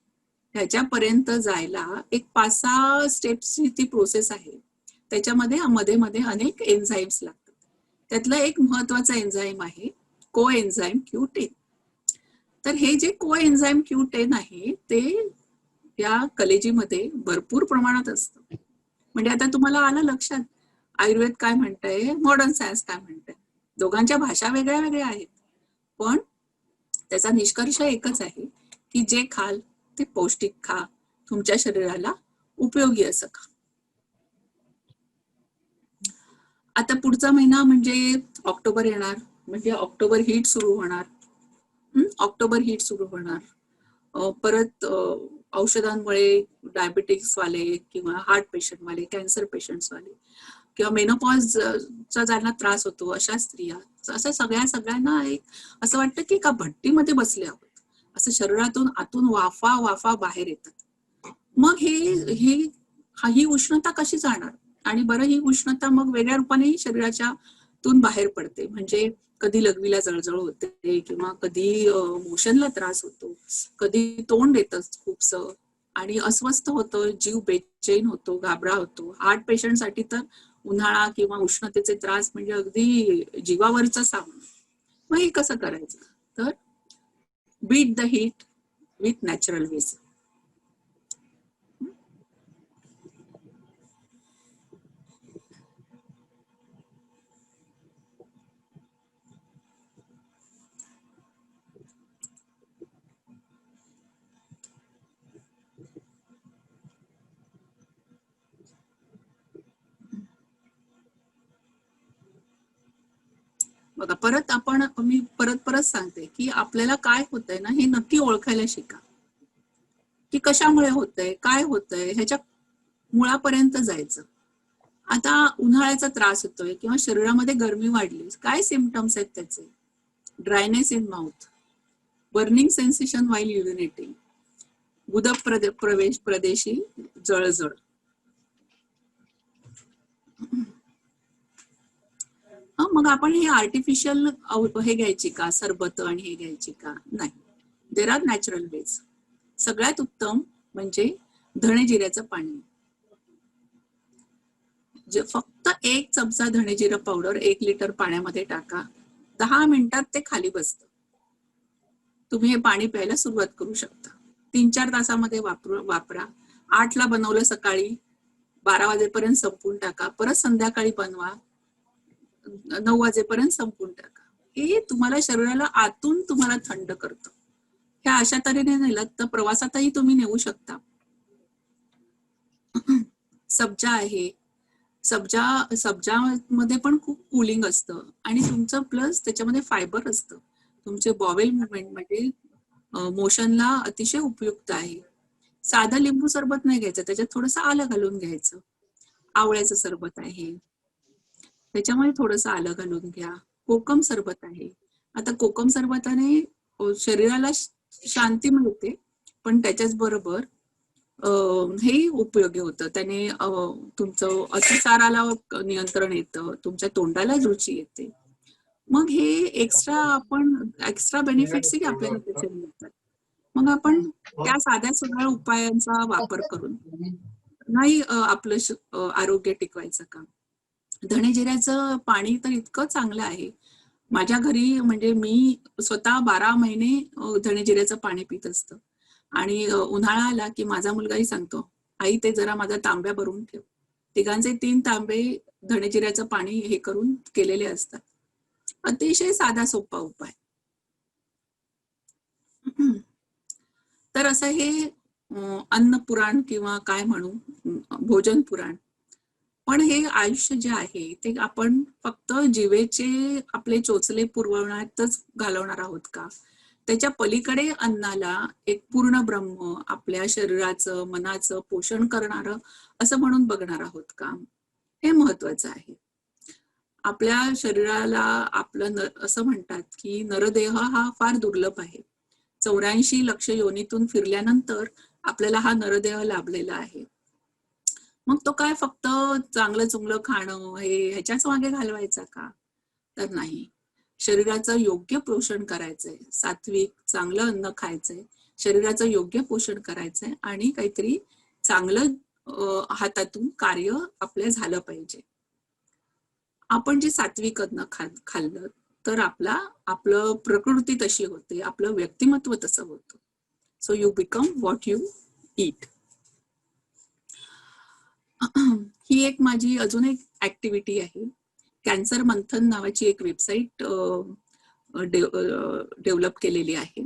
ह्याच्यापर्यंत जायला एक 5-6 स्टेप्सची ती प्रोसेस आहे. त्याच्यामध्ये मध्ये अनेक एन्झाईम्स लागतात. त्यातला एक महत्वाचा एन्झाईम आहे को एन्झाईम Q10. तर हे जे को एन्झाईम Q10 आहे ते या कलेजीमध्ये भरपूर प्रमाणात असतं. म्हणजे आता तुम्हाला आलं लक्षात आयुर्वेद काय म्हणतंय, मॉडर्न सायन्स काय म्हणतंय. दोघांच्या भाषा वेगळ्या वेगळ्या आहेत, पण त्याचा निष्कर्ष एकच आहे की जे खाल ते पौष्टिक खा, तुमच्या शरीराला उपयोगी असं खा. आता पुढचा महिना म्हणजे ऑक्टोबर येणार, म्हणजे ऑक्टोबर हीट सुरू होणार. परत औषधांमुळे डायबिटिक्स वाले किंवा हार्ट पेशंट वाले, कॅन्सर पेशंट्स वाले किंवा मेनोपॉजचा ज्यांना त्रास होतो अशा स्त्रिया, असं सगळ्यांना एक असं वाटतं की का भट्टीमध्ये बसले आहोत, असं शरीरातून आतून वाफा बाहेर येतात. मग ही उष्णता कशी जाणार, आणि बरं ही उष्णता मग वेगळ्या रूपानेही शरीराच्या तून बाहेर पडते. म्हणजे कधी लघवीला जळजळ होते किंवा कधी मोशनला त्रास होतो, कधी तोंड येतं खूपसं आणि अस्वस्थ होतं, जीव बेचैन होतो, घाबरा होतो. हार्ट पेशंटसाठी तर उन्हाळा किंवा उष्णतेचे त्रास म्हणजे अगदी जीवावरचा सामना. मग हे कसं करायचं, तर beat the heat with natural ways. बघा, मी परत सांगते की आपल्याला काय होतंय ना हे नक्की ओळखायला शिका, की कशामुळे होतंय, काय होतंय, ह्याच्या मुळापर्यंत जायचं. आता उन्हाळ्याचा त्रास होतोय किंवा शरीरामध्ये गरमी वाढली, काय सिम्पटम्स आहेत त्याचे? Dryness in mouth, burning sensation while urinating, गुदप प्रदेशी जळजळ. मग आपण हे आर्टिफिशियल हे घ्यायची का, सरबत आणि हे घ्यायची का? नाही, देर आर नॅचरल वेज. सगळ्यात उत्तम म्हणजे धणे जिऱ्याचं पाणी. फक्त 1 चमचा धणे जिरं पावडर 1 लिटर पाण्यामध्ये टाका, 10 मिनिटात ते खाली बसतं. तुम्ही हे पाणी प्यायला सुरुवात करू शकता. 3-4 तासामध्ये वापरा. 8ला बनवलं सकाळी, 12 वाजेपर्यंत संपवून टाका, परत संध्याकाळी बनवा, 9 वाजेपर्यंत संपून टाका. हे तुम्हाला शरीराला आतून तुम्हाला थंड करतं. ह्या अशा तऱ्हेने नेलं तर प्रवासातही तुम्ही नेऊ शकता. सब्जा आहे. सब्जामध्ये पण खूप कुलिंग असतं आणि तुमचं प्लस त्याच्यामध्ये फायबर असतं. तुमचे बॉवेल मुवमेंट म्हणजे मोशनला अतिशय उपयुक्त आहे. साधं लिंबू सरबत नाही घ्यायचं, त्याच्यात थोडंसं आलं घालून घ्यायचं. आवळ्याचं सरबत आहे, त्याच्यामध्ये थोडंसं आलं घालून घ्या. कोकम सरबत आहे. आता कोकम सरबताने शरीराला शांती मिळते, पण त्याच्याच बरोबर हे उपयोगी होतं. त्याने तुमचं अतिसाराला नियंत्रण येतं, तुमच्या तोंडाला रुची येते. मग हे एक्स्ट्रा बेनिफिट्सही आपल्याला त्याचे मिळतात. मग आपण त्या साध्या सरळ उपायांचा वापर करून नाही आपलं आरोग्य टिकवायचं का? धणे-जिऱ्याचं पाणी तर इतकं चांगलं आहे. माझ्या घरी म्हणजे मी स्वतः 12 महिने धणे-जिऱ्याचं पाणी पित असतं. आणि उन्हाळा आला की माझा मुलगाही सांगतो, आई ते जरा माझा तांब्या भरून ठेव. तिघांचे 3 तांबे धणे-जिऱ्याचं पाणी हे करून केलेले असतात. अतिशय साधा सोपा उपाय. तर असं हे अन्न पुराण किंवा काय म्हणू भोजन पुराण. पण हे आयुष्य जे आहे ते आपण फक्त जिवेचे आपले चोचले पुरवण्यातच घालवणार आहोत का? त्याच्या पलीकडे अन्नाला एक पूर्ण ब्रह्म आपल्या शरीराचं मनाचं पोषण करणारं असं म्हणून बघणार आहोत का? हे महत्वाचं आहे. आपल्या शरीराला आपलं असं म्हणतात की नरदेह हा फार दुर्लभ आहे. 84 लक्ष योनीतून फिरल्यानंतर आपल्याला हा नरदेह लाभलेला आहे. मग तो काय फक्त चांगलं चुंगलं खाणं ह्याच्याच मागे घालवायचा का? तर नाही. शरीराचं योग्य पोषण करायचंय, सात्विक चांगलं अन्न खायचंय, शरीराचं योग्य पोषण करायचंय आणि काहीतरी चांगलं हातातून कार्य आपलं झालं पाहिजे. आपण जे सात्विक अन्न खाल्लं तर आपलं प्रकृती तशी होते, आपलं व्यक्तिमत्व तसं होतं. So you become what you eat. ही एक माझी अजून एक ऍक्टिव्हिटी आहे. कॅन्सर मंथन नावाची एक वेबसाईट डेव्हलप केलेली आहे.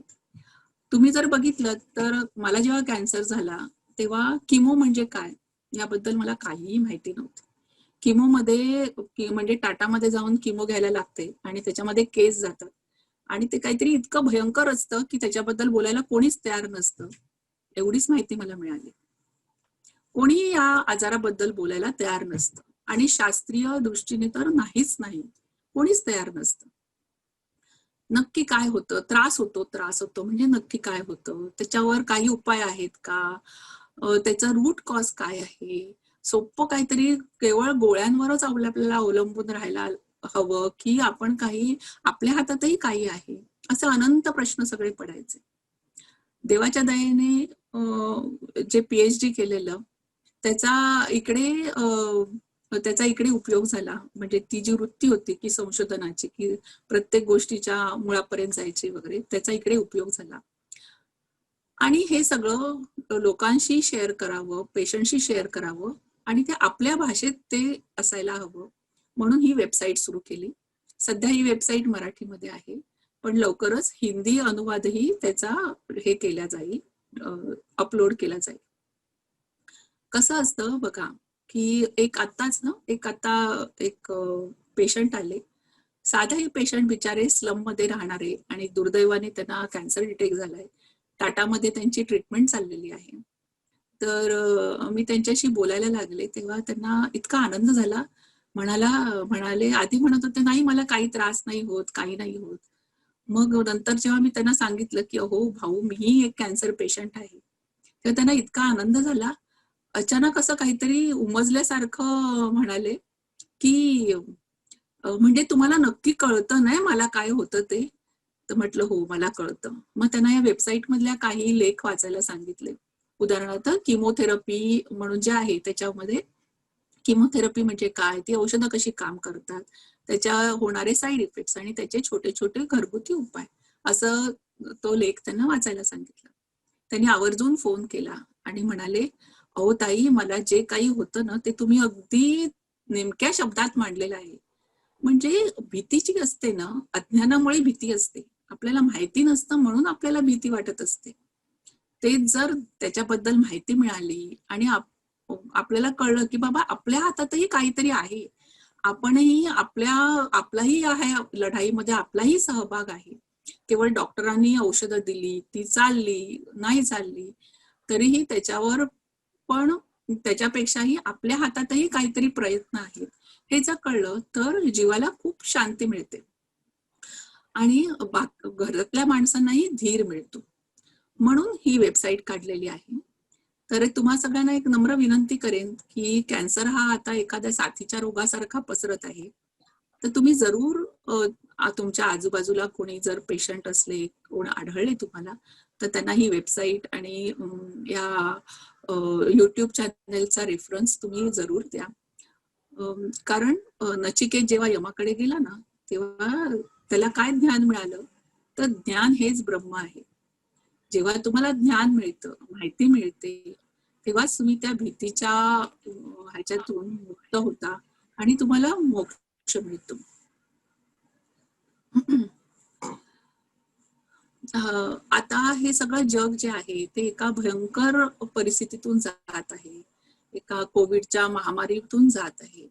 तुम्ही जर बघितलं तर मला जेव्हा कॅन्सर झाला तेव्हा किमो म्हणजे काय याबद्दल मला काहीही माहिती नव्हती. किमोमध्ये म्हणजे टाटामध्ये जाऊन किमो घ्यायला लागते आणि त्याच्यामध्ये केस जातात आणि ते काहीतरी इतकं भयंकर असतं की त्याच्याबद्दल बोलायला कोणीच तयार नसतं. एवढीच माहिती मला मिळाली. कोणी या आजाराबद्दल बोलायला तयार नसतं आणि शास्त्रीय दृष्टीने तर नाहीच नाही, कोणीच तयार नसतं. नक्की काय होतं? त्रास होतो म्हणजे नक्की काय होतं? त्याच्यावर काही उपाय आहेत का? त्याचा रूट कॉज काय आहे? सोपं काहीतरी केवळ गोळ्यांवरच आपल्याला अवलंबून राहायला हवं की आपण काही आपल्या हातातही काही आहे? असे अनंत प्रश्न सगळे पडायचे. देवाच्या दयेने जे PhD केलेलं त्याचा इकडे उपयोग झाला. म्हणजे ती जी वृत्ती होती की संशोधनाची की प्रत्येक गोष्टीच्या मुळापर्यंत जायची वगैरे त्याचा इकडे उपयोग झाला. आणि हे सगळं लोकांशी शेअर करावं, पेशंटशी शेअर करावं आणि ते आपल्या भाषेत ते असायला हवं म्हणून ही वेबसाईट सुरू केली. सध्या ही वेबसाईट मराठीमध्ये आहे, पण लवकरच हिंदी अनुवादही त्याचा हे केला जाईल, अपलोड केला जाईल. कसं असतं बघा की एक पेशंट आले. साधेही पेशंट बिचारे स्लम मध्ये राहणारे आणि दुर्दैवाने त्यांना कॅन्सर डिटेक्ट झालाय. टाटामध्ये त्यांची ट्रीटमेंट चाललेली आहे. तर मी त्यांच्याशी बोलायला लागले तेव्हा त्यांना इतका आनंद झाला. म्हणाले आधी म्हणत होते नाही मला काही त्रास नाही होत, काही नाही होत. मग नंतर जेव्हा मी त्यांना सांगितलं की अहो भाऊ मीही एक कॅन्सर पेशंट आहे, तेव्हा त्यांना इतका आनंद झाला. अचानक असं काहीतरी उमजल्यासारखं म्हणाले की म्हणजे तुम्हाला नक्की कळतं नाही मला काय होतं ते? तर म्हटलं हो मला कळतं. मग त्यांना या वेबसाईट मधल्या काही लेख वाचायला सांगितले. उदाहरणार्थ किमोथेरपी म्हणून जे आहे त्याच्यामध्ये किमोथेरपी म्हणजे काय, ती औषधं कशी काम करतात, त्याच्या होणारे साईड इफेक्ट्स आणि त्याचे छोटे छोटे घरगुती उपाय असं तो लेख त्यांना वाचायला सांगितलं. त्यांनी आवर्जून फोन केला आणि म्हणाले अहो ताई मला जे काही होतं ना ते तुम्ही अगदी नेमक्या शब्दात मांडलेलं आहे. म्हणजे भीती जी असते ना, अज्ञानामुळे भीती असते. आपल्याला माहिती नसतं म्हणून आपल्याला भीती वाटत असते. तेच जर त्याच्याबद्दल माहिती मिळाली आणि आपल्याला कळलं की बाबा आपल्या हातातही काहीतरी आहे. आपणही आपलाही ह्या लढाईमध्ये आपलाही सहभाग आहे. केवळ डॉक्टरांनी औषधं दिली, ती चालली, नाही चालली, तरीही त्याच्यावर पण त्याच्यापेक्षाही आपल्या हातातही काहीतरी प्रयत्न आहेत. हे जर कळलं तर जीवाला खूप शांती मिळते आणि घरातल्या माणसांनाही धीर मिळतो. म्हणून ही वेबसाईट काढलेली आहे. तर तुम्हा सगळ्यांना एक नम्र विनंती करेन की कॅन्सर हा आता एखाद्या साथीच्या रोगासारखा पसरत आहे. तर तुम्ही जरूर तुमच्या आजूबाजूला कोणी जर पेशंट असले, कोण आढळले तुम्हाला, तर त्यांना ही वेबसाईट आणि या YouTube चॅनेलचा रेफरन्स तुम्ही जरूर द्या. कारण नचिकेत जेव्हा यमाकडे गेला ना, तेव्हा त्याला काय ज्ञान मिळालं? तर ज्ञान हेच ब्रह्म आहे. जेव्हा तुम्हाला ज्ञान मिळतं, माहिती मिळते, तेव्हाच तुम्ही त्या भीतीच्या ह्याच्यातून मुक्त होता आणि तुम्हाला मोक्ष मिळतो. आता हे सगळं जग जे आहे ते एका भयंकर परिस्थितीतून जात आहे. एका कोविडच्या महामारीतून जात आहे.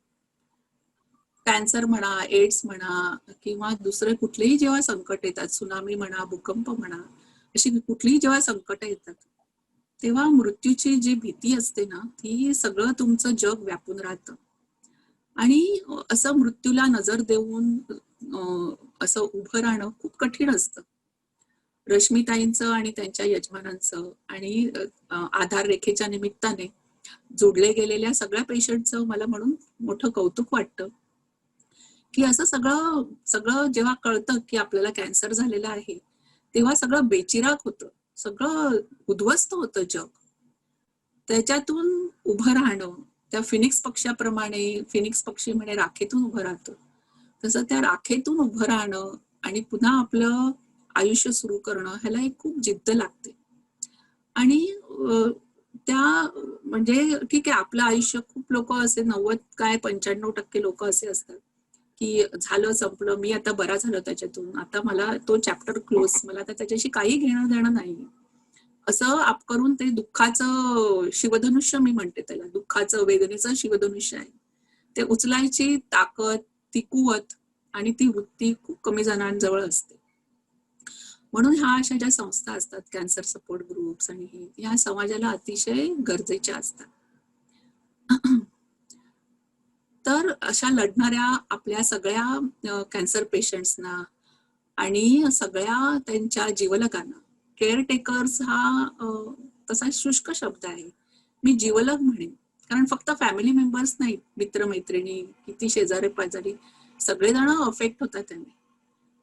कॅन्सर म्हणा, एड्स म्हणा किंवा दुसरे कुठलेही जेव्हा संकट येतात, सुनामी म्हणा, भूकंप म्हणा, अशी कुठलीही जेव्हा संकट येतात, तेव्हा मृत्यूची जी भीती असते ना, ती सगळं तुमचं जग व्यापून राहतं. आणि असं मृत्यूला नजर देऊन असं उभं राहणं खूप कठीण असतं. रश्मिताईंचं आणि त्यांच्या यजमानांचं आणि आधार रेखेच्या निमित्ताने जोडले गेलेल्या सगळ्या पेशंटचं मला म्हणून मोठं कौतुक वाटतं की असं सगळं जेव्हा कळतं की आपल्याला कॅन्सर झालेला आहे, तेव्हा सगळं बेचिराग होतं, सगळं उद्ध्वस्त होतं जग. त्याच्यातून उभं राहणं, त्या फिनिक्स पक्षाप्रमाणे, फिनिक्स पक्षी म्हणे राखेतून उभं राहतं, तसं त्या राखेतून उभं राहणं आणि पुन्हा आपलं आयुष्य सुरू करणं, ह्याला एक खूप जिद्द लागते. आणि त्या म्हणजे ठीक आहे, आपलं आयुष्य खूप लोक असे 90 काय 95% लोक असे असतात की झालं, संपलं, मी आता बरा झालो त्याच्यातून, आता मला तो चॅप्टर क्लोज, मला आता त्याच्याशी काही घेणं देणं नाही, असं आप करून ते दुःखाचं शिवधनुष्य, मी म्हणते त्याला, दुःखाचं वेदनेचं शिवधनुष्य आहे, ते उचलायची ताकद, ती कुवत आणि ती वृत्ती खूप कमी जणांजवळ असते. म्हणून ह्या अशा ज्या संस्था असतात, कॅन्सर सपोर्ट ग्रुप्स आणि ह्या समाजाला अतिशय गरजेच्या असतात. तर अशा लढणाऱ्या आपल्या सगळ्या कॅन्सर पेशंट्सना आणि सगळ्या त्यांच्या जीवलगांना, केअरटेकर्स हा तसा शुष्क शब्द आहे, मी जीवलग म्हणेन. कारण फक्त फॅमिली मेंबर्स नाहीत, मित्रमैत्रिणी, किती शेजारी पाजारी, सगळेजण अफेक्ट होतात त्यांनी.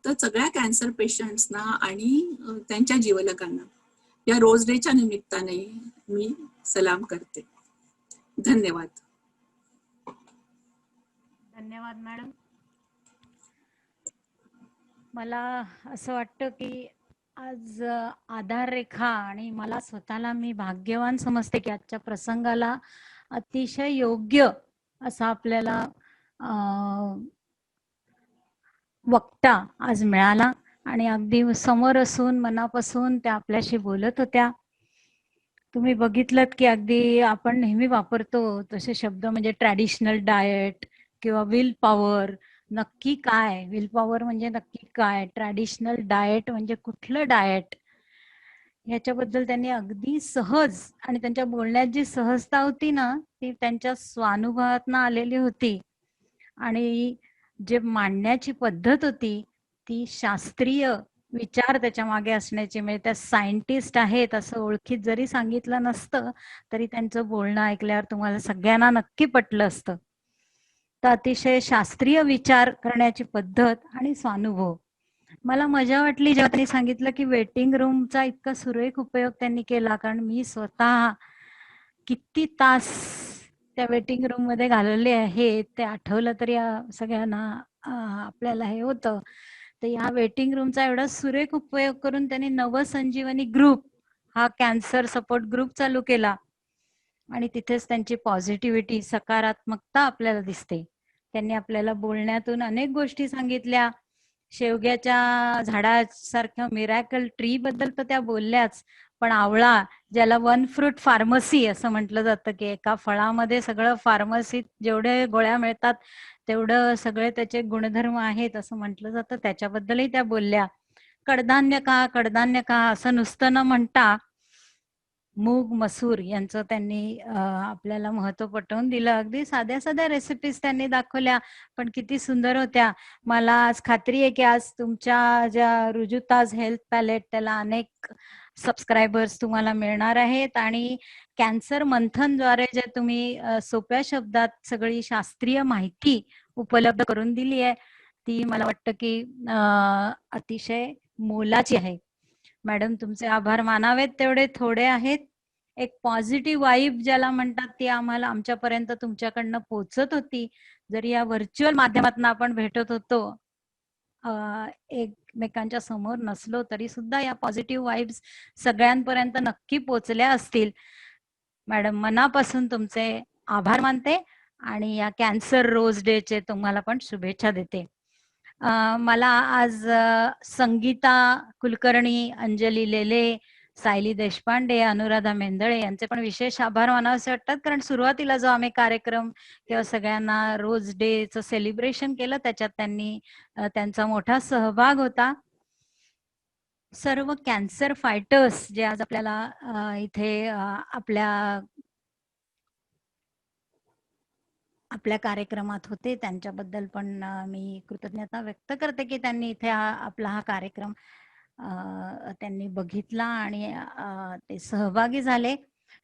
तर सगळ्या कॅन्सर पेशंट्सना आणि त्यांच्या जीवलगांना या रोज डेच्या निमित्ताने मी सलाम करते. धन्यवाद. धन्यवाद मॅडम. मला असं वाटतं की आज आधार रेखा आणि मला स्वतःला मी भाग्यवान समजते की आजच्या प्रसंगाला अतिशय योग्य असा आपल्याला वक्ता आज मिळाला आणि अगदी समोर असून मनापासून त्या आपल्याशी बोलत होत्या. तुम्ही बघितलं की अगदी आपण नेहमी वापरतो तसे शब्द म्हणजे ट्रॅडिशनल डाएट किंवा विल पॉवर. नक्की काय विल पॉवर म्हणजे, नक्की काय ट्रॅडिशनल डाएट म्हणजे कुठलं डाएट, ह्याच्याबद्दल त्यांनी अगदी सहज आणि त्यांच्या बोलण्यात जी सहजता होती ना, ती त्यांच्या स्वानुभवातनं आलेली होती. आणि जे मांडण्याची पद्धत होती ती शास्त्रीय विचार त्याच्या मागे असण्याची, म्हणजे त्या सायंटिस्ट आहेत असं ओळखीत जरी सांगितलं नसतं तरी त्यांचं बोलणं ऐकल्यावर तुम्हाला सगळ्यांना नक्की पटलं असतं. तर अतिशय शास्त्रीय विचार करण्याची पद्धत आणि स्वानुभव. मला मजा वाटली जेव्हा त्यांनी सांगितलं की वेटिंग रूमचा इतका सुरेख उपयोग त्यांनी केला, कारण मी स्वतः किती तास त्या वेटिंग रूम मध्ये घालवले आहेत ते आठवलं तरी सगळ्यांना आपल्याला हे होतं. तर या वेटिंग रूमचा एवढा सुरेख उपयोग करून त्यांनी नवसंजीवनी ग्रुप हा कॅन्सर सपोर्ट ग्रुप चालू केला आणि तिथेच त्यांची पॉझिटिव्हिटी, सकारात्मकता आपल्याला दिसते. त्यांनी आपल्याला बोलण्यातून अनेक गोष्टी सांगितल्या. शेवग्याच्या झाडासारख्या मिरॅकल ट्री बद्दल तर त्या बोलल्याच, पण आवळा, ज्याला वन फ्रूट फार्मसी असं म्हटलं जातं, की एका फळामध्ये सगळं फार्मसीत जेवढे गोळ्या मिळतात तेवढं सगळे त्याचे गुणधर्म आहेत असं म्हटलं जातं, त्याच्याबद्दलही त्या बोलल्या. कडधान्य खा, कडधान्य खा असं नुसतं न म्हणता मूग मसूर यांचं त्यांनी आपल्याला महत्व पटवून दिलं. अगदी साध्या साध्या रेसिपीज त्यांनी दाखवल्या, पण किती सुंदर होत्या. मला आज खात्री आहे की आज तुमच्या ज्या रुजुताज हेल्थ पॅलेट त्याला अनेक सबस्क्रायबर्स तुम्हाला मिळणार आहेत, आणि कॅन्सर मंथनद्वारे जे तुम्ही सोप्या शब्दात सगळी शास्त्रीय माहिती उपलब्ध करून दिली आहे ती मला वाटतं की अतिशय मोलाची आहे. मॅडम, तुमचे आभार मानावेत तेवढे थोडे आहेत. एक पॉझिटिव्ह वाईब ज्याला म्हणतात ती आम्हाला आमच्यापर्यंत तुमच्याकडनं पोहोचत होती. जरी या व्हर्च्युअल माध्यमातून आपण भेटत होतो, एकमेकांच्या समोर नसलो तरी सुद्धा या पॉझिटिव्ह वाईब्स सगळ्यांपर्यंत नक्की पोहोचल्या असतील. मॅडम, मनापासून तुमचे आभार मानते आणि या कॅन्सर रोज डेचे तुम्हाला पण शुभेच्छा देते. मला आज संगीता कुलकर्णी, अंजली लेले, सायली देशपांडे, अनुराधा मेंदळे यांचे पण विशेष आभार मानावेसे वाटतात, कारण सुरुवातीला जो आम्ही कार्यक्रम किंवा सगळ्यांना रोज डेचं सेलिब्रेशन केलं त्याच्यात त्यांनी त्यांचा मोठा सहभाग होता. सर्व कॅन्सर फायटर्स जे आज आपल्याला इथे आपल्या कार्यक्रमात होते त्यांच्याबद्दल पण मी कृतज्ञता व्यक्त करते की त्यांनी इथे आपला हा कार्यक्रम त्यांनी बघितला आणि ते सहभागी झाले.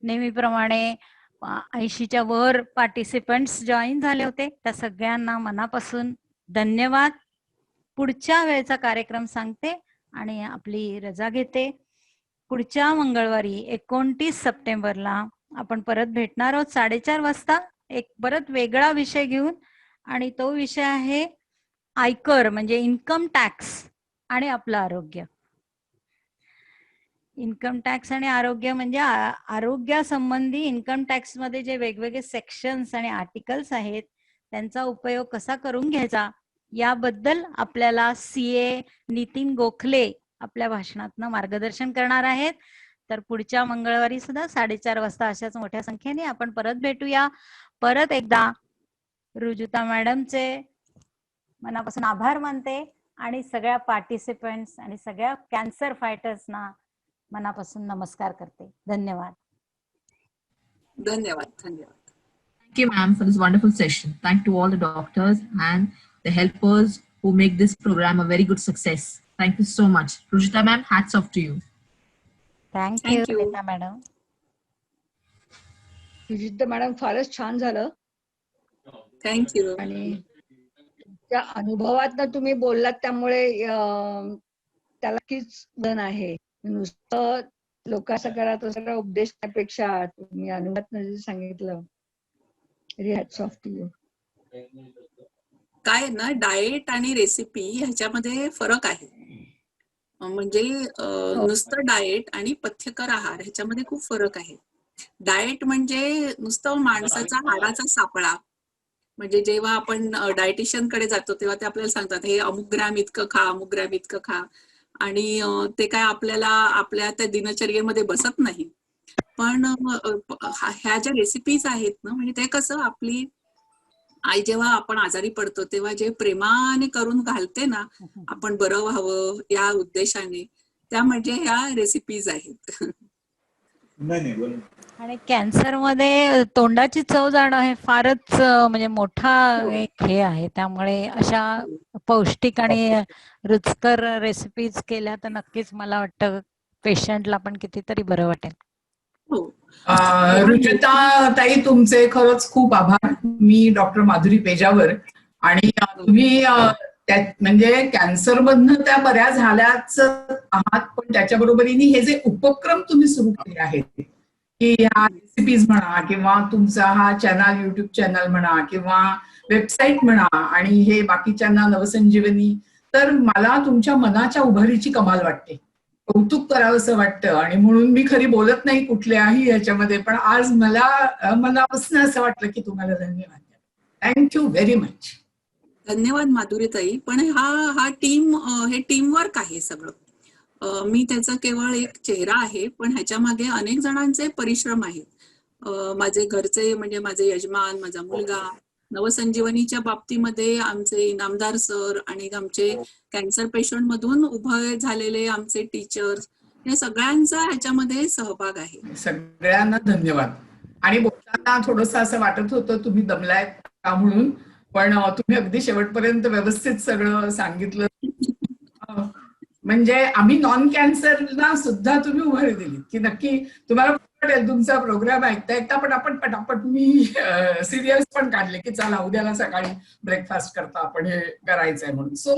नेहमीप्रमाणे 80च्या वर पार्टिसिपंट्स जॉईन झाले होते, त्या सगळ्यांना मनापासून धन्यवाद. पुढच्या वेळेचा कार्यक्रम सांगते आणि आपली रजा घेते. पुढच्या मंगळवारी 29 सप्टेंबरला आपण परत भेटणार आहोत 4:30 वाजता, एक परत वेगळा विषय घेऊन, आणि तो विषय आहे आयकर म्हणजे इन्कम टॅक्स आणि आपलं आरोग्य. इन्कम टॅक्स आणि आरोग्य म्हणजे आरोग्यासंबंधी इन्कम टॅक्स मध्ये जे वेगवेगळे सेक्शन्स आणि आर्टिकल्स आहेत त्यांचा उपयोग कसा करून घ्यायचा याबद्दल आपल्याला CA नितीन गोखले आपल्या भाषणातनं मार्गदर्शन करणार आहेत. तर पुढच्या मंगळवारी सुद्धा 4:30 वाजता अशाच मोठ्या संख्येने आपण परत भेटूया. परत एकदा रुजुता मॅडमचे मनापासून आभार मानते आणि सगळ्या पार्टिसिपंट्स आणि सगळ्या कॅन्सर फायटर्सना मनापासून नमस्कार करते. धन्यवाद. धन्यवाद. धन्यवाद. Thank you, ma'am, for this wonderful session. Thank to all the doctors and the helpers who make this program a very good success. Thank you so much. Rujita ma'am, hats off to you. Thank Thank you, you. Nita madam. Rujita madam, फारच छान झालं. Thank you. आणि त्या अनुभवातनं तुम्ही बोललात त्यामुळे त्याला कीच धन आहे. नुसतं लोकांसकरात सगळा उपदेश त्यापेक्षा तुम्ही अनुभवातनं जे सांगितलं, हॅट्स ऑफ टू यू. काय ना, डाएट आणि रेसिपी ह्याच्यामध्ये फरक आहे. म्हणजे नुसतं डाएट आणि पथ्यकर आहार ह्याच्यामध्ये खूप फरक आहे. डाएट म्हणजे नुसतं माणसाचा हाडाचा सापळा. म्हणजे जेव्हा आपण डायटिशियन कडे जातो तेव्हा ते आपल्याला सांगतात हे अमुक ग्रॅम इतकं खा, अमुक ग्रॅम इतकं खा, आणि ते काय आपल्याला आपल्या त्या दिनचर्येमध्ये बसत नाही. पण ह्या ज्या रेसिपीज आहेत ना, म्हणजे ते कसं आपली आई जेव्हा आपण आजारी पडतो तेव्हा जे प्रेमाने करून घालते ना, आपण बरं व्हावं या उद्देशाने, त्या म्हणजे ह्या रेसिपीज आहेत. आणि कॅन्सर मध्ये तोंडाची चव जाणं हे फारच म्हणजे मोठा एक हे आहे. त्यामुळे अशा पौष्टिक आणि रुचकर रेसिपीज केल्या तर नक्कीच मला वाटतं पेशंटला पण कितीतरी बरं वाटेल. हो. रुचिता ताई, तुमचे खरंच खूप आभार. मी डॉक्टर माधुरी पेजावर, आणि तुम्ही म्हणजे कॅन्सर मधनं त्या बऱ्या झाल्याच आहात, पण त्याच्या बरोबरीने हे जे उपक्रम तुम्ही सुरू केले आहेत की ह्या रेसिपीज म्हणा किंवा तुमचा हा चॅनल, युट्यूब चॅनल म्हणा किंवा वेबसाईट म्हणा, आणि हे बाकीच्यांना नवसंजीवनी, तर मला तुमच्या मनाच्या उभारीची कमाल वाटते. कौतुक करावंसं वाटतं, आणि म्हणून मी खरी बोलत नाही कुठल्याही ह्याच्यामध्ये, पण आज मला मनापासून असं वाटलं की तुम्हाला धन्यवाद. Thank you very much. धन्यवाद माधुरीताई. पण हा हे टीमवर्क आहे सगळं. मी त्याचा केवळ एक चेहरा आहे, पण ह्याच्या मागे अनेक जणांचे परिश्रम आहेत. माझे घरचे म्हणजे माझे यजमान, माझा मुलगा, नवसंजीवनीच्या बाबतीमध्ये आमचे इनामदार सर आणि आमचे कॅन्सर पेशंट मधून उभे झालेले आमचे टीचर्स, या सगळ्यांचा ह्याच्यामध्ये सहभाग आहे. सगळ्यांना धन्यवाद. आणि बोलताना थोडंसं असं वाटत होतं तुम्ही दमलाय का म्हणून, पण तुम्ही अगदी शेवटपर्यंत व्यवस्थित सगळं सांगितलं. म्हणजे आम्ही नॉन कॅन्सरला सुद्धा तुम्ही उभारी दिली की नक्की तुम्हाला वाटेल तुमचा प्रोग्राम ऐकता ऐकता, पण आपण पटापट मी सिरियल्स पण काढले की चला उद्याला सकाळी ब्रेकफास्ट करता आपण हे करायचंय म्हणून. सो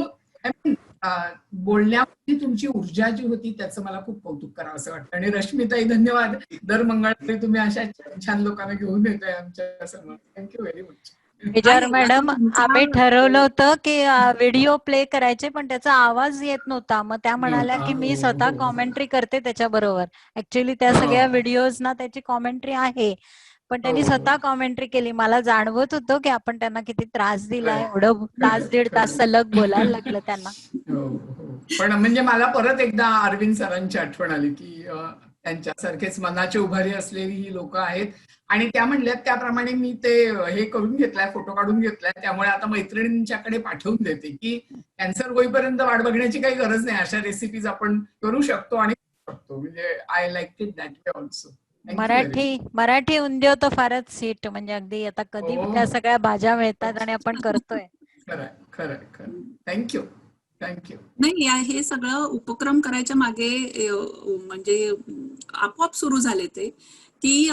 बोलण्यामध्ये तुमची ऊर्जा जी होती त्याचं मला खूप कौतुक करावं असं वाटतं. आणि रश्मिताई धन्यवाद. दर मंगळवारी तुम्ही अशा छान लोकांना घेऊन येतोय आमच्या समोर. Thank you very much. बेजार मॅडम, आम्ही ठरवलं होतं की व्हिडिओ प्ले करायचे, पण त्याचा आवाज येत नव्हता. मग त्या म्हणाल्या की मी स्वतः कॉमेंट्री करते त्याच्याबरोबर. ऍक्च्युअली त्या सगळ्या व्हिडिओज ना त्याची कॉमेंट्री आहे, पण त्यांनी स्वतः कॉमेंट्री केली. मला जाणवत होतं की आपण त्यांना किती त्रास दिला, एवढं तास दीड तास सलग बोलायला लागलं त्यांना. पण म्हणजे मला परत एकदा अरविंद सरांची आठवण आली की त्यांच्यासारखेच मनाची उभारी असलेली ही लोक आहेत. आणि त्या म्हणल्यात त्याप्रमाणे मी ते हे करून घेतलाय, फोटो काढून घेतलाय. त्यामुळे आता मैत्रिणींच्याकडे पाठवून देते की कॅन्सर होईपर्यंत वाट बघण्याची काही गरज नाही. अशा रेसिपीज आपण करू शकतो आणि म्हणजे I like it that way also. Marathi undhiyo तर फारच सीट, म्हणजे अगदी आता कधी त्या सगळ्या भाज्या मिळतात आणि आपण करतोय. खरं खरं खरं. Thank you thank you. नाही, हे सगळं उपक्रम करायच्या मागे म्हणजे आपोआप सुरू झाले ते की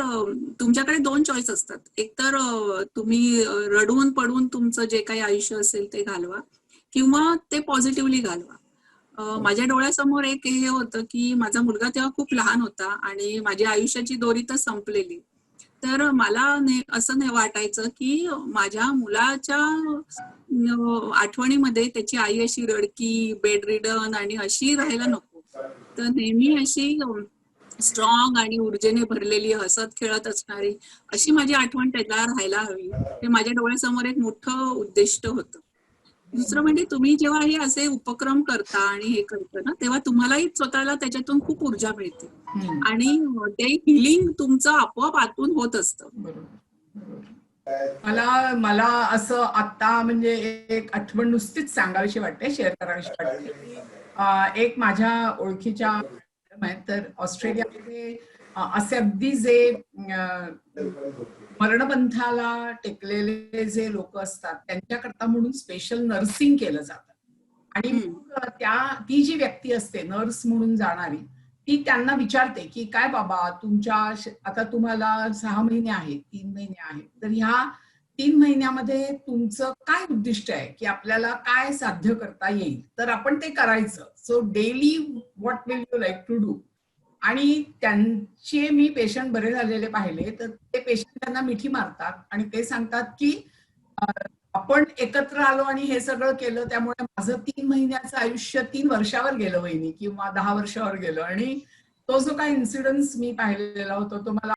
तुमच्याकडे 2 चॉईस असतात. एक तर तुम्ही रडून पडून तुमचं जे काही आयुष्य असेल ते घालवा, किंवा ते पॉझिटिव्हली घालवा. माझ्या डोळ्यासमोर एक हे होतं की माझा मुलगा तेव्हा खूप लहान होता आणि माझी आयुष्याची दोरी तर संपलेली. तर मला असं नाही वाटायचं की माझ्या मुलाच्या आठवणीमध्ये त्याची आई अशी रडकी, बेड रिडन आणि अशी राहायला नको. तर नेहमी अशी स्ट्रॉंग आणि ऊर्जेने भरलेली, हसत खेळत असणारी अशी माझी आठवण त्याला राहायला हवी. हे माझ्या डोळ्यासमोर एक मोठं उद्दिष्ट होतं. दुसरं म्हणजे तुम्ही जेव्हा हे असे उपक्रम करता आणि हे करता ना, तेव्हा तुम्हालाही स्वतःला त्याच्यातून खूप ऊर्जा मिळते आणि ते हिलिंग तुमचं आपोआप आतून होत असतं. मला असं आता म्हणजे एक आठवण नुसतीच सांगावीशी वाटते, शेअर करावीशी वाटते. एक माझ्या ओळखीच्या आहेत, तर ऑस्ट्रेलियामध्ये असे अगदी जे मरणपंथाला टेकलेले जे लोक असतात त्यांच्याकरता म्हणून स्पेशल नर्सिंग केलं जातं. आणि ती जी व्यक्ती असते नर्स म्हणून जाणारी, ती त्यांना विचारते की काय बाबा आता तुम्हाला 6 महिने आहेत, 3 महिने आहेत, तर ह्या 3 महिन्यामध्ये तुमचं काय उद्दिष्ट आहे की आपल्याला काय साध्य करता येईल, तर आपण ते करायचं. So daily what will you like to do. आणि त्यांचे मी पेशंट बरे झालेले पाहिले, तर ते पेशंट त्यांना मिठी मारतात आणि ते सांगतात की आपण एकत्र आलो आणि हे सगळं केलं, त्यामुळे माझं 3 महिन्याचं आयुष्य 3 वर्षावर गेलं वहिनी, किंवा 10 वर्षावर गेलं. आणि तो जो काही इन्सिडन्स मी पाहिलेला होता तो मला